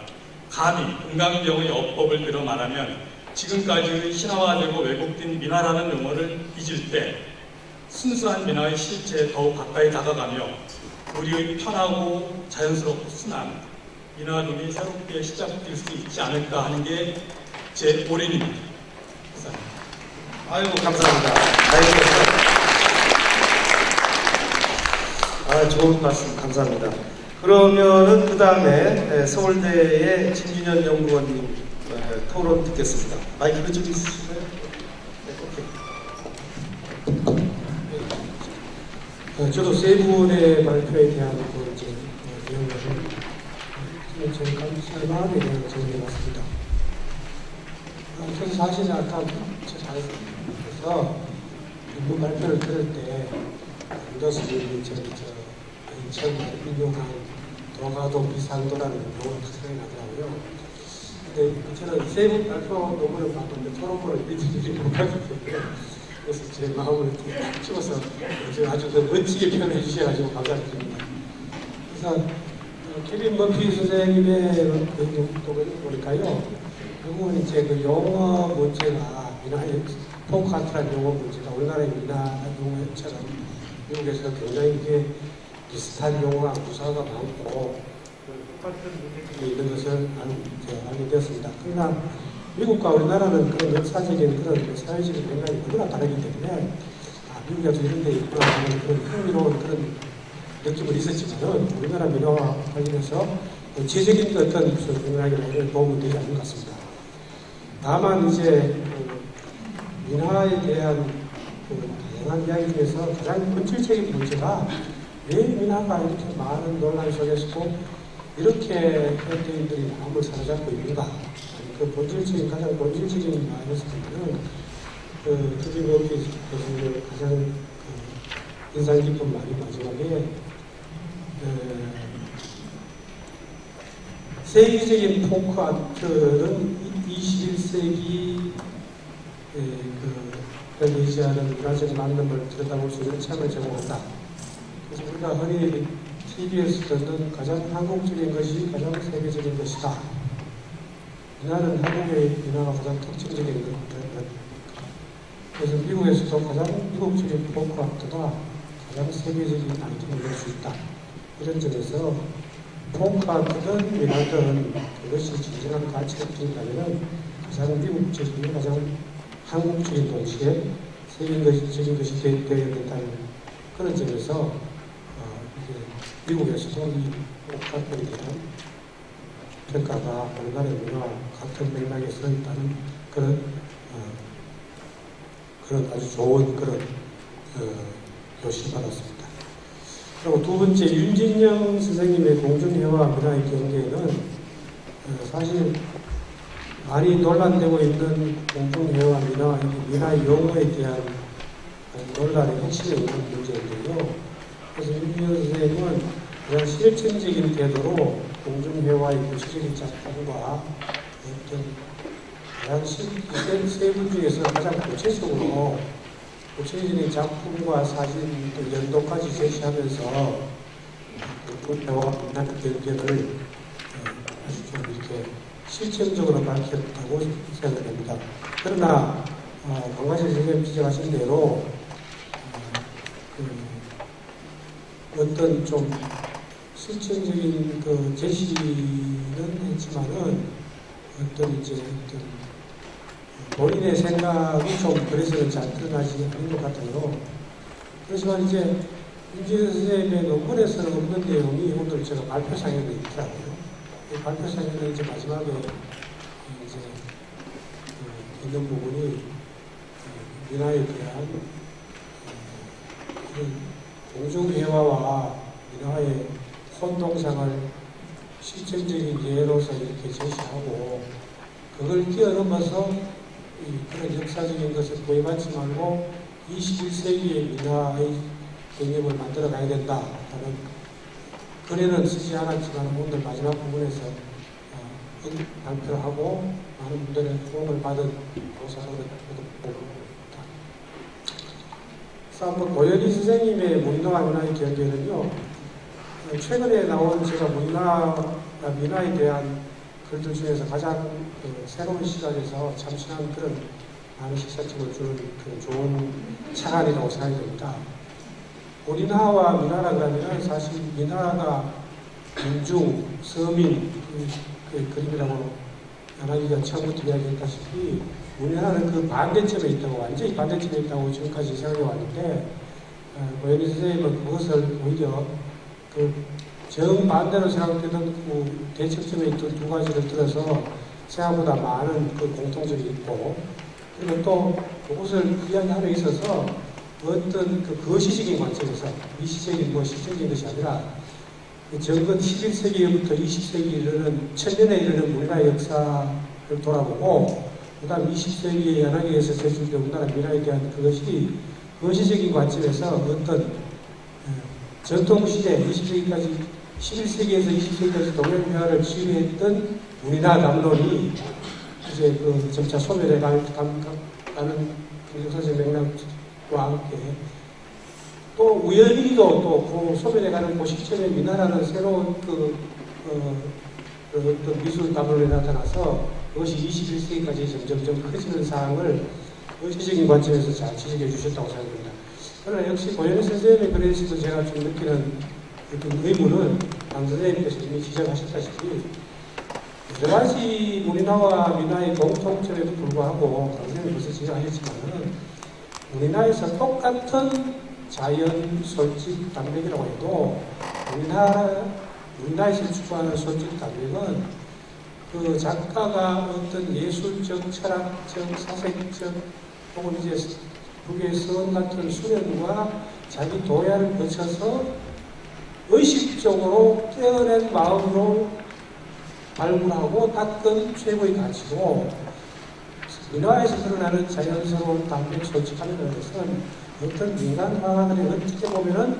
감히 은강경의 어법을 들어 말하면 지금까지의 신화화되고 왜곡된 민화라는 용어를 잊을 때 순수한 민화의 실체에 더욱 가까이 다가가며 우리의 편하고 자연스럽고 순한 민화론이 새롭게 시작될 수 있지 않을까 하는 게 제 올인입니다. 감사합니다. 아이고 감사합니다. 좋은 말씀 감사합니다. 그러면은 그 다음에 서울대의 진준현 연구원님 토론 듣겠습니다. 마이크는 좀 있으실까요? 네, 저도 세 분의 발표에 대한 내용을 저희 마음에 대한 정리해봤습니다. 저도 사실 아까 잘했습니다. 그래서 이분 발표를 들을 때 안더스 인천 인용한 도가도 비상도라는 용어가 생각이 나더라고요. 근데 저는 세 분 발표 논문을 봤는데 토론문을 읽지 못하겠어요. 그래서 제 마음을 딱 집어서 아주 멋지게 표현해 주셔가지고 감사드립니다. 그래서 케빈 머피 선생님의 논문을 보니까요. 그분은 그 용어 문제가 민화의 폰카트라는 용어 문제가 우리나라의 미나 용어처럼 미국에서도 굉장히 이게 비슷한 용어가 구사가 많고 똑같은 문제들이 있는 것을 알게 되었습니다. 그러나 미국과 우리나라는 그런 역사적인 그런 사회적인 맥락이 너무나 다르기 때문에 미국에도 이런 데 있구나 하는 그런 흥미로운 그런 느낌은 있었지만 우리나라 민화와 관련해서 지적인 어떤 맥락이나 도움이 되지 않는 것 같습니다. 다만 이제 민화에 대한 다양한 이야기 중에서 가장 본질적인 문제가 왜 민화가 이렇게 많은 논란 속에서도 이렇게 현대인들이 마음을 사로잡고 있는가? 그 본질적인 가장 본질적인 말에서 보면은 트리머피 교수님의 가장 인상 깊은 말이 마지막에 세계적인 포크 아트는 21세기 그 의지하는 문화적 만남을 들여다볼 수 있는 창을 제공한다. 그래서 우리가 흔히 TV에서 듣는 가장 한국적인 것이 가장 세계적인 것이다. 민화는 한국의 민화가 가장 특징적인 것. 그래서 미국에서도 가장 미국적인 포크 아트가 가장 세계적인 아이템을 낼 수 있다. 이런 점에서 포크 아트든 민화든 그것이 진정한 가치가 있다면 가장 미국적이고 가장 한국적인 동시에 세계적인 것이 되어야 된다는 그런 점에서 미국에서도 이 포크 아트에 대한 평가가 우리나라의 문화와 같은 맥락에 서 있다는 그런 아주 좋은 그런 표시를 받았습니다. 그리고 두 번째 윤진영 선생님의 공중회화 문화의 경계에는 사실 많이 논란되고 있는 공중회화 민화의 용어에 대한 논란의 핵심에 있는 문제인데요. 그래서 윤진영 선생님은 그냥 실천적인 태도로 공중회화의 구체적인 작품과 어떤 세부 중에서 가장 구체적인 작품과 사진 또 연도까지 제시하면서 그 대화 문학 경계를 아주 좀 이렇게 실천적으로 밝혔다고 생각합니다. 그러나 강가실 선생님 지적하신 대로 어떤 좀 실천적인 그 제시는 했지만은 어떤 본인의 생각이 좀 그래서는 잘 드러나지 않는 것 같아요. 그렇지만 이제 윤진영 선생님의 논문에서는 없는 내용이 오늘 제가 발표상에도 있더라고요. 이 발표상에는 이제 마지막에 이제 있는 부분이 민화에 대한 공중회화와 민화의 혼동상을 실천적인 예로서 이렇게 제시하고 그걸 뛰어넘어서 그런 역사적인 것을 보여받지 말고 21세기의 민화의 개념을 만들어 가야 된다 하는 글에는 쓰지 않았지만 오늘 마지막 부분에서 발표를 하고 많은 분들의 호응을 받은 교사로 보고 있다. 그래서 한번 고현희 선생님의 문화와 민화의 경계는요, 최근에 나온 제가 민화에 대한 글들 중에서 가장 새로운 시각에서 참신한 그런 많은 식사점을 주는 그런 좋은 창안이라고 생각이 됩니다. 우리나라와 민화라 그러면 사실 민화가 민중, 서민 그 그림이라고 연하기가 처음부터 이야기했다시피 우리나라는 그 반대점에 있다고 완전히 반대점에 있다고 지금까지 생각해 왔는데 고현희 선생님은 그것을 오히려 그 정반대로 생각되던 그 대척점에 있던 두 가지를 들어서 생각보다 많은 그 공통점이 있고 그리고 또 그것을 이야기함에 있어서 어떤 그 거시적인 관점에서 미시적인 실질적인 것이 아니라 그 정근 11세기부터 20세기 이르는 천년에 이르는 우리나라의 역사를 돌아보고 그 다음 20세기의 연합에서 제출된 우리나라 민화에 대한 그것이 거시적인 관점에서 어떤 전통시대 20세기까지 11세기에서 20세기까지 동양민화를 지휘했던 우리나라 담론이 이제 그 점차 소멸해 가는 역사적 맥락과 함께 또 우연히도 또 그 소멸해가는 그 시점에 민화라는 새로운 어떤 미술 담론이 나타나서 그것이 21세기까지 점점 커지는 상황을 의식적인 관점에서 잘 지적해 주셨다고 생각합니다. 그러나 역시 고현희 선생님의 글에 있어서 제가 좀 느끼는 어떤 의문은 강 선생님께서 이미 지적하셨다시피 여러 가지 우리나라와 미나의 공통점에도 불구하고 강 선생님이 벌써 지적하셨지만은 우리나라에서 똑같은 자연 솔직 담백이라고 해도 우리나라에서 추구하는 솔직 담백은 그 작가가 어떤 예술적, 철학적, 사색적 혹은 이제 북의 서원 같은 수련과 자기 도야를 거쳐서 의식적으로 깨어낸 마음으로 발굴하고 닦은 최고의 가치고 민화에서 드러나는 자연스러운 담백 솔직함이라는 것은 어떤 민간 화가들이 어떻게 보면은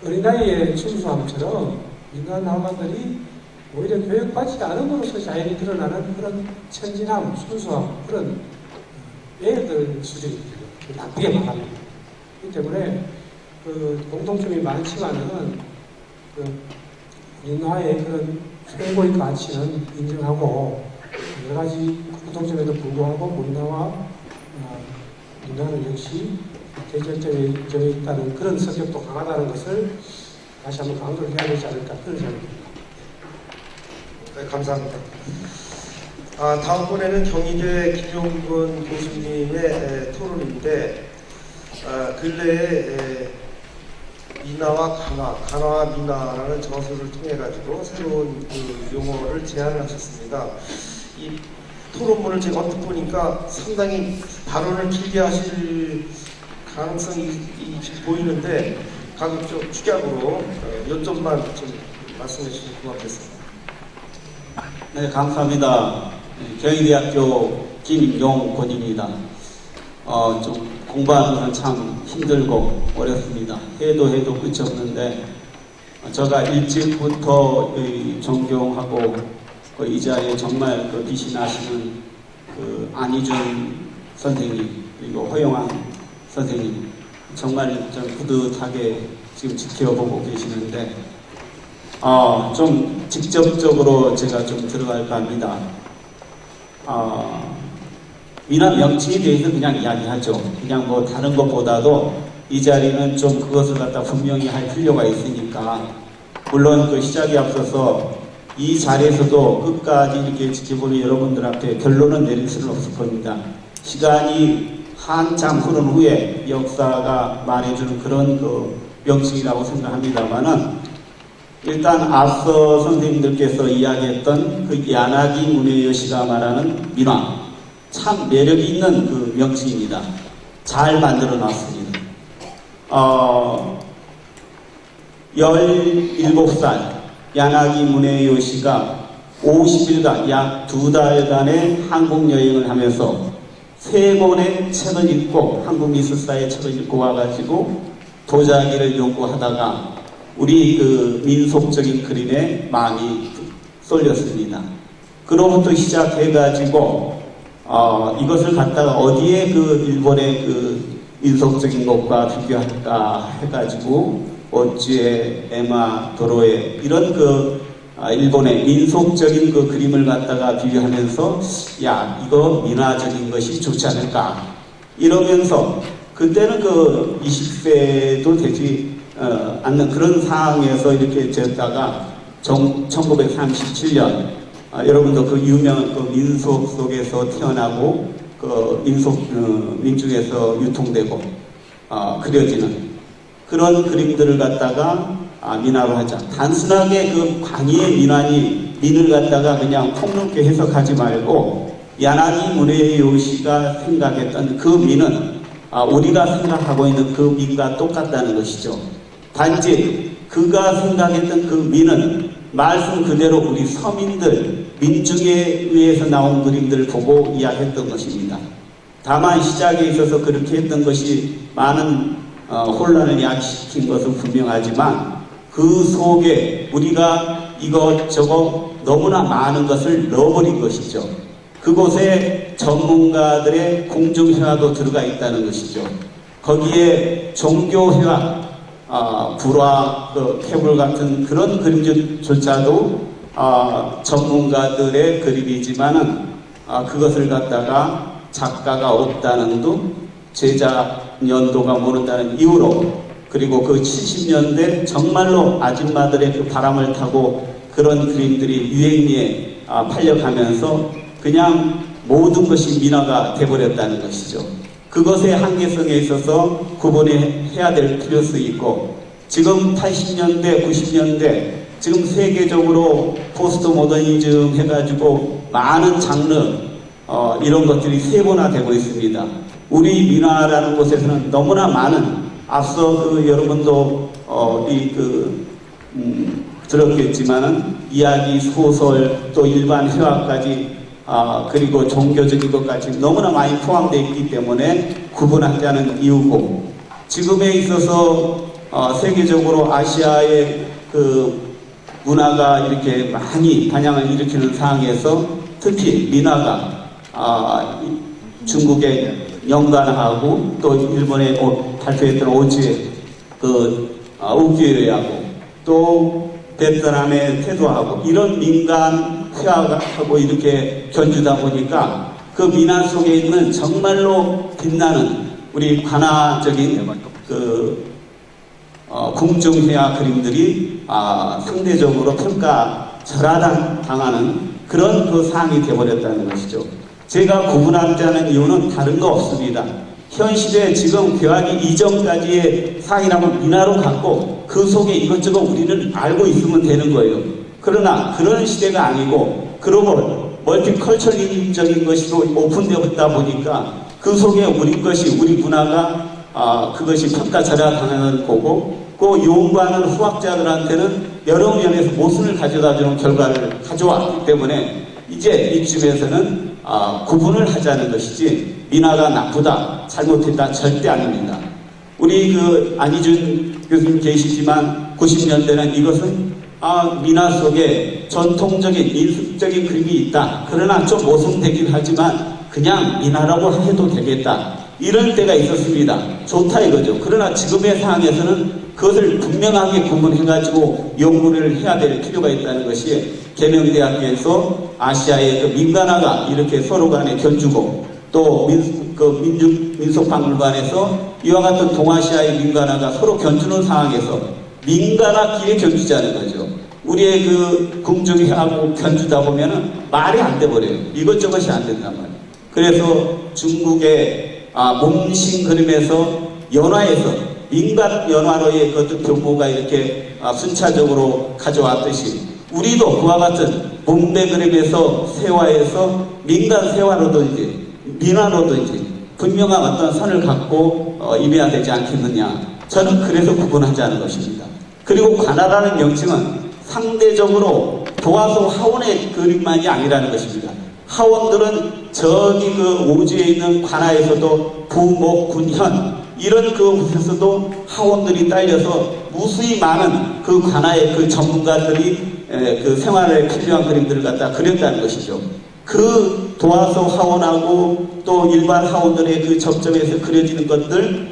어린아이의 순수함처럼 민간 화가들이 오히려 교육받지 않음으로써 자연이 드러나는 그런 천진함, 순수함, 그런 애들 수준이에요. 나쁘게 말합니다. 그렇기 때문에 그 공통점이 많지만은 그 민화의 그런 최고의 가치는 인정하고 여러 가지 공통점에도 불구하고 민화는 역시 계절점에 있다는 그런 성격도 강하다는 것을 다시 한번 강조를 해야 되지 않을까 그런 생각입니다. 네, 감사합니다. 다음번에는 경희대 김용근 교수님의 토론인데 근래에 민화와 간화와 민화라는 저서를 통해 가지고 새로운 그 용어를 제안을 하셨습니다. 이 토론문을 제가 언뜻 보니까 상당히 발언을 길게 하실 가능성이 보이는데 가급적 축약으로 몇 점만 좀 말씀해 주시면 고맙겠습니다. 네, 감사합니다. 경희대학교 김용곤입니다. 좀 공부하는 건 참 힘들고 어렵습니다. 해도 끝이 없는데 제가 일찍부터 존경하고 이 자리에 정말 빛이 나시는 안희준 선생님 그리고 허영환 선생님 정말 좀 뿌듯하게 지금 지켜보고 계시는데 좀 직접적으로 제가 좀 들어갈까 합니다. 민화 명칭에 대해서 그냥 이야기하죠. 그냥 뭐 다른 것보다도 이 자리는 좀 그것을 갖다 분명히 할 필요가 있으니까 물론 그 시작에 앞서서 이 자리에서도 끝까지 이렇게 지켜보는 여러분들 앞에 결론은 내릴 수는 없을 겁니다. 시간이 한참 흐른 후에 역사가 말해주는 그런 그 명칭이라고 생각합니다만은 일단 앞서 선생님들께서 이야기했던 그 야나기 문혜여시가 말하는 민화 참 매력이 있는 그 명칭입니다. 잘 만들어 놨습니다. 17살 야나기 문혜여시가 50일간 약 2달간의 한국 여행을 하면서 3권의 책을 읽고 한국 미술사의 책을 읽고 와가지고 도자기를 연구하다가 우리 그 민속적인 그림에 마음이 쏠렸습니다. 그로부터 시작해가지고 이것을 갖다가 어디에 그 일본의 그 민속적인 것과 비교할까 해가지고 어찌에 에마 도로에 이런 그 일본의 민속적인 그 그림을 갖다가 비교하면서 야 이거 민화적인 것이 좋지 않을까 이러면서 그때는 그 20세도 되지 않는 그런 상황에서 이렇게 됐다가 1937년 여러분도 그 유명한 그 민속 속에서 태어나고 그 민중에서 유통되고 그려지는 그런 그림들을 갖다가 민화로 하자. 단순하게 그 광희의 민을 갖다가 그냥 폭넓게 해석하지 말고 야나기 문혜여시가 생각했던 그 민은 우리가 생각하고 있는 그 민과 똑같다는 것이죠. 단지 그가 생각했던 그 민은 말씀 그대로 우리 서민들, 민중에 의해서 나온 그림들을 보고 이야기했던 것입니다. 다만 시작에 있어서 그렇게 했던 것이 많은 혼란을 야기시킨 것은 분명하지만 그 속에 우리가 이것저것 너무나 많은 것을 넣어버린 것이죠. 그곳에 전문가들의 공중회화도 들어가 있다는 것이죠. 거기에 종교회화, 불화, 캐불 같은 그런 그림조차도 전문가들의 그림이지만은 그것을 갖다가 작가가 없다는 둥, 제작 연도가 모른다는 이유로, 그리고 그 70년대 정말로 아줌마들의 그 바람을 타고 그런 그림들이 유행미에 팔려가면서 그냥 모든 것이 민화가 돼버렸다는 것이죠. 그것의 한계성에 있어서 구분해야 될 필요성이 있고, 지금 80년대, 90년대 지금 세계적으로 포스트 모더니즘 해가지고 많은 장르 이런 것들이 세분화되고 있습니다. 우리 민화라는 곳에서는 너무나 많은, 앞서 여러분도 들었겠지만은 이야기, 소설, 또 일반 회화까지 그리고 종교적인 것까지 너무나 많이 포함되어 있기 때문에 구분하자는 이유고, 지금에 있어서 세계적으로 아시아의 그 문화가 이렇게 많이 반향을 일으키는 상황에서 특히 민화가 중국의 연간하고 또 일본의 발표했던 오즈의 우기요리하고 또 베트남의 태도하고 이런 민간 회화하고 이렇게 견주다 보니까 그 민화 속에 있는 정말로 빛나는 우리 관화적인 궁중회화 그림들이 상대적으로 평가 절하당하는 그런 그 상황이 되어버렸다는 것이죠. 제가 구분하자는 이유는 다른 거 없습니다. 현 시대에 지금 개화기 이전까지의 상이라면 민화로 갖고 그 속에 이것저것 우리는 알고 있으면 되는 거예요. 그러나 그런 시대가 아니고 글로벌 멀티컬처링적인 것으로 오픈되었다 보니까 그 속에 우리 것이, 우리 문화가 그것이 평가절하당하는 거고, 그 요구하는 후학자들한테는 여러 면에서 모순을 가져다주는 결과를 가져왔기 때문에 이제 이쯤에서는 구분을 하자는 것이지 민화가 나쁘다, 잘못했다 절대 아닙니다. 우리 안희준 교수님 계시지만 90년대는 이것은 민화 속에 전통적인 민俗적인 그림이 있다. 그러나 좀 모순되긴 하지만 그냥 민화라고 해도 되겠다. 이런 때가 있었습니다. 좋다 이거죠. 그러나 지금의 상황에서는 그것을 분명하게 구분해가지고 연구를 해야 될 필요가 있다는 것이 계명대학교에서 아시아의 그 민간화가 이렇게 서로 간에 견주고, 또 민속박물관에서 이와 같은 동아시아의 민간화가 서로 견주는 상황에서 민간화끼리 견주자는 거죠. 우리의 그 궁중회하고 견주다 보면은 말이 안 돼버려요. 이것저것이 안 된단 말이에요. 그래서 중국의 몸신 그림에서 연화에서 민간 연화로의 그 경보가 이렇게 순차적으로 가져왔듯이 우리도 그와 같은 문배 그림에서 세화에서 민간 세화로든지 민화로든지 분명한 어떤 선을 갖고 임해야 되지 않겠느냐. 저는 그래서 구분하자는 것입니다. 그리고 관화라는 명칭은 상대적으로 도화소 하원의 그림만이 아니라는 것입니다. 하원들은 저기 그 오지에 있는 관화에서도 부목, 군, 현 이런 곳에서도 하원들이 딸려서 무수히 많은 그 관화의 그 전문가들이 그 생활에 필요한 그림들을 갖다 그렸다는 것이죠. 그 도화소 하원하고 또 일반 하원들의 그 접점에서 그려지는 것들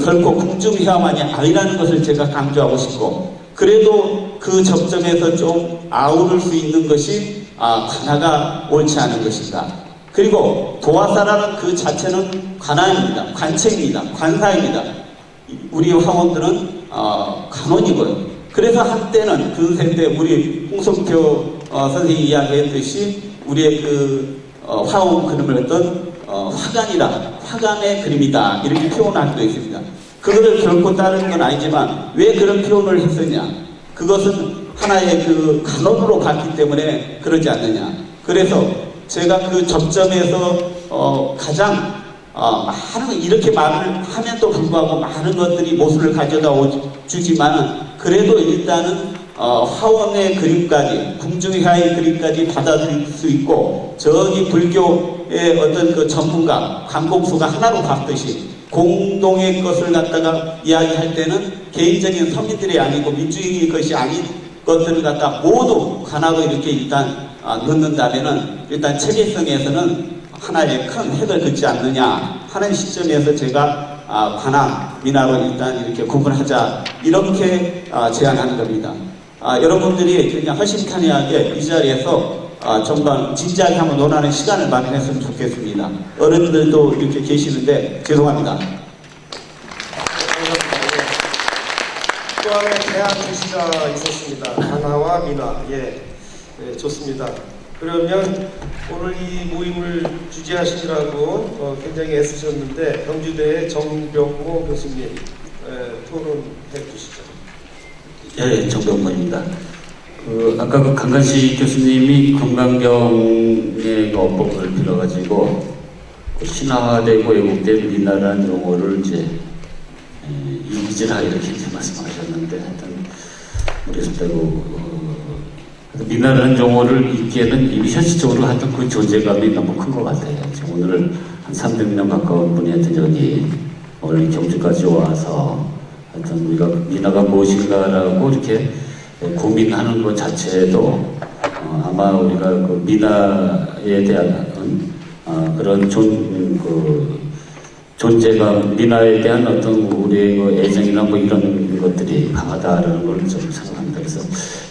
결코 궁중회화만이 아니라는 것을 제가 강조하고 싶고, 그래도 그 접점에서 좀 아우를 수 있는 것이 관화가 옳지 않은 것인가. 그리고 도화사라는 그 자체는 관화입니다. 관체입니다. 관사입니다. 우리 화원들은 관원이고요. 그래서 한때는 근세 때 우리 홍성표 선생님이 이야기했듯이 우리의 그 화원 그림을 했던 화관이다. 화관의 그림이다. 이렇게 표현할 수도 있습니다. 그거를 결코 따르는 건 아니지만 왜 그런 표현을 했느냐. 그것은 하나의 그 간원으로 갔기 때문에 그러지 않느냐. 그래서 제가 그 접점에서 가장 많은 이렇게 말을 함에도 불구하고 많은 것들이 모순을 가져다 주지만 그래도 일단은 화원의 그림까지 궁중회화의 그림까지 받아들일 수 있고, 저기 불교의 어떤 그 전문가 관공서가 하나로 봤듯이 공동의 것을 갖다가 이야기할 때는 개인적인 서민들이 아니고 민주주의 것이 아닌 것들을 갖다 모두 관하고 이렇게 일단 넣는다면은 일단 체계성에서는 하나의 큰 획을 긋지 않느냐 하는 시점에서 제가 관화, 민화로 일단 이렇게 구분하자 이렇게 제안하는 겁니다. 여러분들이 그냥 허심탄회하게 이 자리에서 좀 진지하게 한번 논하는 시간을 마련했으면 좋겠습니다. 어른들도 이렇게 계시는데 죄송합니다. 또 하나의 대학 제시가 있었습니다. 가나와 미나. 예, 좋습니다. 그러면 오늘 이 모임을 주재하시느라고 굉장히 애쓰셨는데 경주대의 정병모 교수님 토론해 주시죠. 예, 정병모입니다. 아까 그 강간식 교수님이 금강경의 그 어법을 빌어가지고 그 신화되고 왜곡된 미나라는 용어를 이제 이지라 이렇게 이제 말씀하셨는데 하여튼 그래서대로 미나라는 용어를 읽기에는 이미 현실적으로 하여튼 그 존재감이 너무 큰 것 같아요. 지금 오늘 한 300명 가까운 분이 하여튼 여기 오늘 경주까지 와서 하여튼 우리가 미나가 무엇인가라고 이렇게 고민하는 것 자체도 아마 우리가 그 미나에 대한 그런 존재감, 미나에 대한 어떤 우리의 그 애정이나 뭐 이런 것들이 강하다라는 걸 좀 생각합니다. 그래서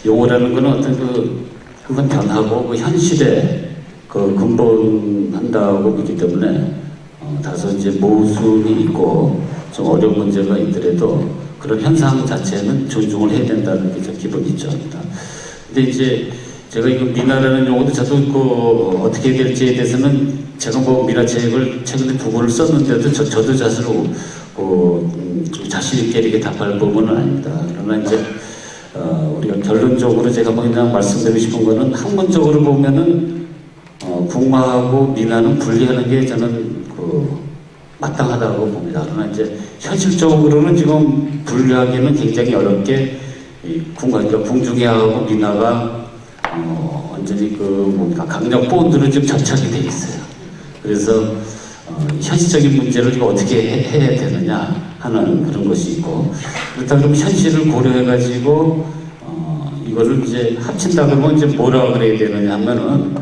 용어라는 것은 어떤 그건 변하고 그 현실에 그 근본한다고 믿기 때문에 다소 이제 모순이 있고 좀 어려운 문제가 있더라도 그런 현상 자체는 존중을 해야 된다는 게 좀 기본 입장입니다. 근데 이제 제가 이거 미나라는 용어도 저도 그 어떻게 해야 될지에 대해서는 제가 뭐 미나 책을 최근에 2권을 썼는데도 저도 자신으로 자신 있게 이렇게 답할 부분은 아닙니다. 그러나 이제 우리가 결론적으로 제가 뭐 그냥 말씀드리고 싶은 거는 학문적으로 보면은 궁화하고 미나는 분리하는 게 저는 마땅하다고 봅니다. 그러나 이제 현실적으로는 지금 분류하기는 굉장히 어렵게 그러니까 궁중해하고 미나가 완전히 강력 본드로 좀 접착이 돼 있어요. 그래서 현실적인 문제를 어떻게 해야 되느냐 하는 그런 것이 있고 그렇다 그러면 현실을 고려해가지고 이거를 이제 합친다 그러면 이제 뭐라 그래야 되느냐 하면은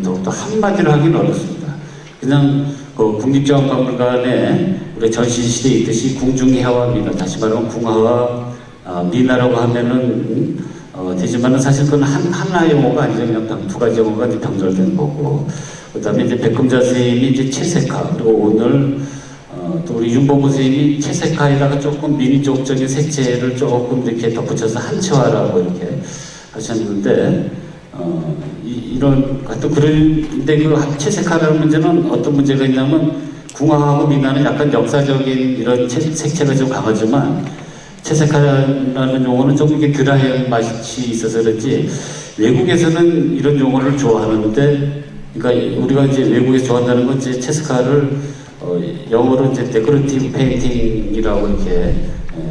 더욱더 한마디로 하기는 어렵습니다. 그냥 국립정원박물관에 우리 전시시대에 있듯이 궁중해와 미나, 다시 말하면 궁화와 미나라고 하면은 되지만은 사실 그건 하나의 용어가 아니죠. 그냥 2가지 용어가 병절된 거고. 그 다음에 이제 백금자 선생님이 이제 채색화, 그리고 오늘 또 우리 윤봉구 선생님이 채색화에다가 조금 민족적인 색채를 조금 이렇게 덧붙여서 한채화라고 이렇게 하셨는데, 이런, 하여튼 그런데 그 채색화라는 문제는 어떤 문제가 있냐면, 궁화하고 미나는 약간 역사적인 이런 색채가 좀 강하지만, 채색화라는 용어는 조금 이게 드라이한 맛이 있어서 그런지, 외국에서는 이런 용어를 좋아하는데, 그러니까 우리가 이제 외국에서 좋아한다는 건 이제 채색화를 영어로 이제 데코레이티브 페인팅이라고 이렇게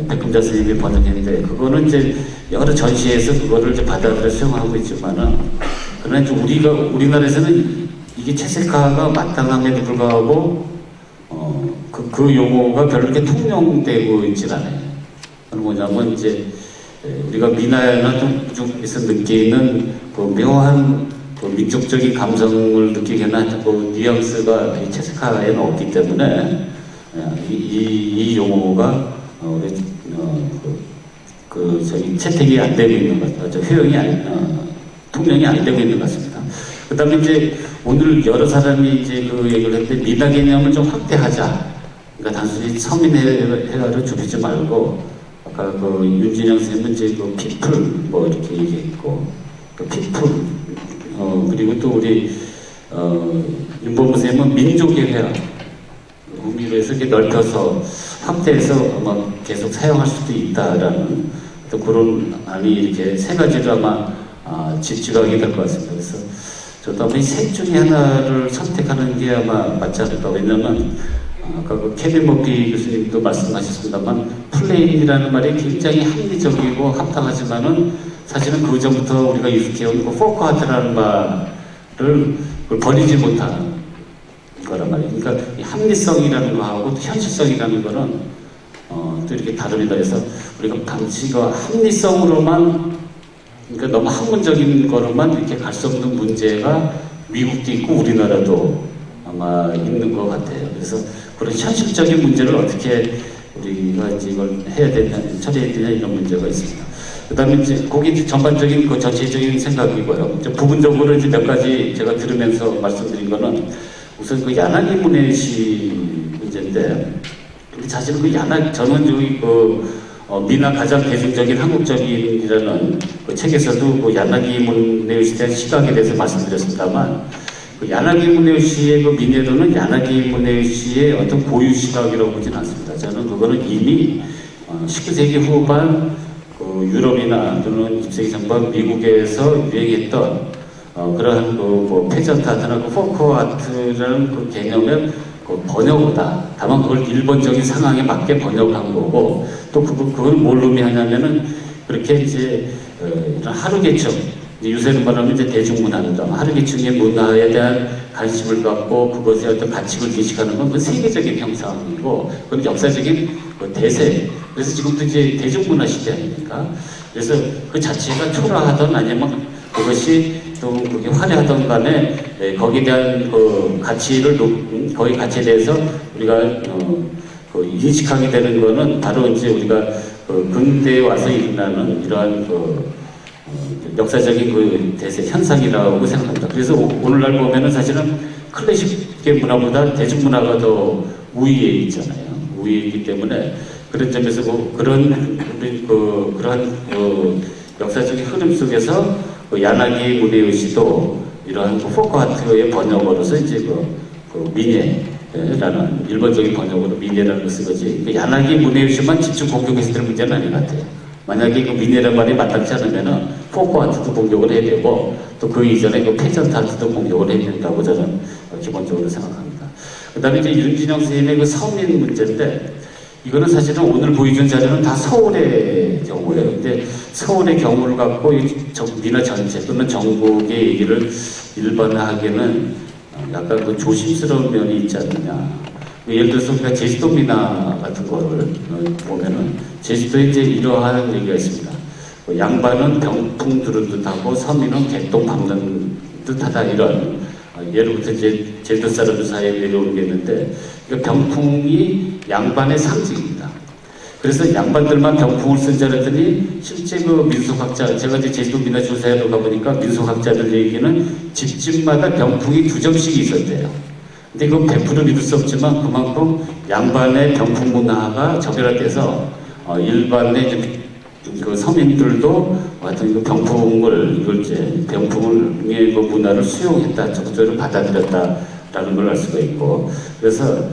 백금자 선생님이 번역했는데 그거는 이제 여러 전시에서 그거를 이제 받아들여 수용하고 있지만은 그러나 이제 우리나라에서는 이게 채색화가 마땅함에도 불구하고 그 용어가 별로 이렇게 통용되고 있질 않아요. 그건 뭐냐면 이제 우리가 미나나 쪽에서 느끼는 그 묘한 민족적인 감성을 느끼게나 뉘앙스가 이 채색화에는 없기 때문에 이 용어가 저기 채택이 안 되고 있는 것 같아요. 통용이 안 되고 있는 것 같습니다. 그 다음에 이제 오늘 여러 사람이 이제 그 얘기를 했는데 미나 개념을 좀 확대하자. 그러니까 단순히 서민회화를 줄이지 말고 아까 윤진영 선생님은 이제 피플 뭐 이렇게 얘기했고 피플 그리고 또 우리 윤범우 선생님은 민족의 회화 의미로 해서 이렇게 넓혀서 확대해서 아마 계속 사용할 수도 있다라는 또 그런 안이 이렇게 3가지로 아마 집중하게 될 것 같습니다. 그래서 저도 아마 이 셋 중에 하나를 선택하는 게 아마 맞지 않을까. 왜냐면 아까 케빈 머피 교수님도 말씀하셨습니다만 플레인이라는 말이 굉장히 합리적이고 합당하지만은 사실은 그 전부터 우리가 익숙해온 포크하트라는 말을 버리지 못하는 거란 말이에요. 그러니까 이 합리성이라는 거하고 또 현실성이라는 거는 또 이렇게 다릅니다. 그래서 우리가 단지 그 합리성으로만 그러니까 너무 학문적인 거로만 이렇게 갈 수 없는 문제가 미국도 있고 우리나라도 아마 있는 것 같아요. 그래서 그런 현실적인 문제를 어떻게 우리가 이제 이걸 해야 되냐, 처리해야 되냐 이런 문제가 있습니다. 그다음에 이제 거기 이제 전반적인 그 전체적인 생각이고요. 이제 부분적으로 이제 몇 가지 제가 들으면서 말씀드린 거는 우선 그 야나기 문해시 문제인데, 근데 사실 그 저는 여기 미나 가장 대중적인 한국적인이라는 그 책에서도 그 야나기 문해시에 대한 시각에 대해서 말씀드렸습니다만, 그 야나기 문해시의 그 민해론은 야나기 문해시의 어떤 고유 시각이라고 보지는 않습니다. 저는 그거는 이미 19세기 후반 그 유럽이나 또는 20세기 전반 미국에서 유행했던 그러한 뭐 페전트 아트나 그 포크 아트라는 그 개념의 그 번역이다. 다만 그걸 일본적인 상황에 맞게 번역한 거고, 또 그걸 뭘 의미하냐면은 그렇게 이제 이런 하루계층, 요새는 말하면 이제 대중문화입니다. 하루계층의 문화에 대한 관심을 갖고 그것의 어떤 가치를 인식하는 건 그 세계적인 형상이고, 그건 역사적인 그 대세. 그래서 지금도 이제 대중문화 시대 아닙니까? 그래서 그 자체가 초라하던 아니면 그것이 또 그게 화려하던 간에 거기에 대한 그 가치를 거기 가치에 대해서 우리가 그 인식하게 되는 거는 바로 이제 우리가 그 근대에 와서 일어나는 이러한 그 역사적인 그 대세 현상이라고 생각합니다. 그래서 오늘날 보면은 사실은 클래식의 문화보다 대중문화가 더 우위에 있잖아요. 우위에 있기 때문에 그런 점에서 그러한 역사적인 흐름 속에서 그 야나기 문해의식도 이러한 그 포크 아트의 번역으로서 이제 그 민예라는 일본적인 번역으로 민예라는 것을 쓴 거지. 그 야나기 문해의식만 집중 공격해서 되는 문제는 아닌 것 같아요. 만약에 그 민예라는 말이 마땅치 않으면은 포크 아트도 공격을 해야 되고, 또 그 이전에 그 페전트 아트도 공격을 해야 된다고 저는 기본적으로 생각합니다. 그 다음에 이제 윤진영 선생님의 그 서민 문제인데, 이거는 사실은 오늘 보여준 자료는 다 서울의 경우예요. 근데 서울의 경우를 갖고 미나 전체 또는 전국의 얘기를 일반화하기는 약간 그 조심스러운 면이 있지 않느냐. 예를 들어서 우리가 제주도 미나 같은 거를 보면은 제주도에 이제 이러한 얘기가 있습니다. 양반은 병풍 두른 듯하고 서민은 개똥 밟는 듯하다, 이런 예로부터 이제 제주도 사람들 사이에 내려오는 게 있는데, 그러니까 병풍이 양반의 상징입니다. 그래서 양반들만 병풍을 쓴 줄 알았더니 실제 그 민속학자, 제가 이제 제주도 미나조사회로 가보니까 민속학자들 얘기는 집집마다 병풍이 2점씩 있었대요. 근데 이건 100% 믿을 수 없지만 그만큼 양반의 병풍 문화가 저별화돼서 일반의 그 서민들도 어떤 그 병풍을 병풍의 그 문화를 수용했다, 적절히 받아들였다라는 걸 알 수가 있고, 그래서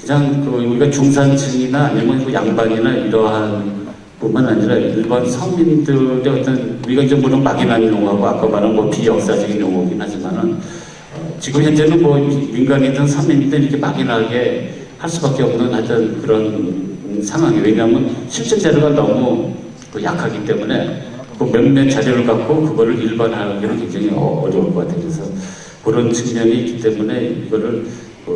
그냥 그 우리가 중산층이나 아니면 그 양반이나 이러한 뿐만 아니라 일반 서민들의 어떤, 우리가 이제 물론 막연한 용어하고 아까 말한 뭐 비역사적인 용어긴 하지만은 지금 현재는 뭐 민간이든 서민이든 이렇게 막연하게 할 수밖에 없는 하여튼 그런 상황이에요. 왜냐하면 실증 자료가 너무 약하기 때문에 그 몇몇 자료를 갖고 그거를 일반화하기는 굉장히 어려울 것 같아요. 그래서 그런 측면이 있기 때문에 이거를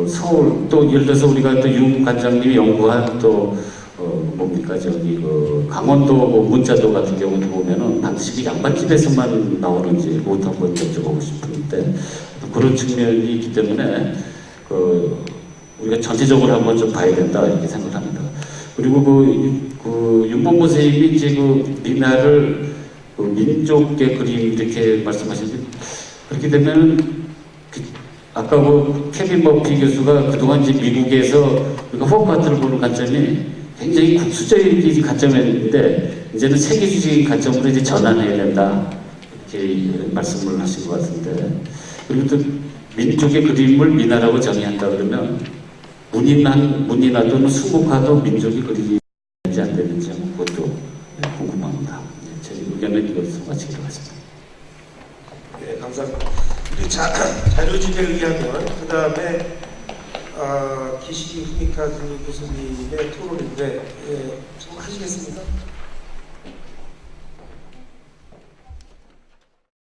서울, 또 예를 들어서 우리가 또 윤 관장님이 연구한 또 뭡니까 저기 그 강원도 뭐 문자도 같은 경우도 보면은 반드시 그 양반집에서만 나오는지 그것도 한번 여쭤보고 싶은데, 그런 측면이 있기 때문에 우리가 전체적으로 한번 좀 봐야 된다, 이렇게 생각합니다. 그리고 그 윤봉보 선생님이 이제 그 미나를 그 민족의 그림 이렇게 말씀하시는데, 그렇게 되면 아까 그 케빈 머피 교수가 그동안 이제 미국에서 우리가 포크 아트를 보는 관점이 굉장히 국수적인 관점이었는데 이제는 세계주의적인 관점으로 이제 전환해야 된다, 이렇게 말씀을 하신 것 같은데, 그리고 또 민족의 그림을 미나라고 정의한다 그러면 문이나 또는 수묵화도 민족이 그리지 안 되는지 그것도 궁금합니다. 제 의견은 이것으로 마치기로 하겠습니다. 네, 감사합니다. 자료집에 의하면 그 다음에 기시키 후미카즈 교수님의 토론인데 좀 하시겠습니까?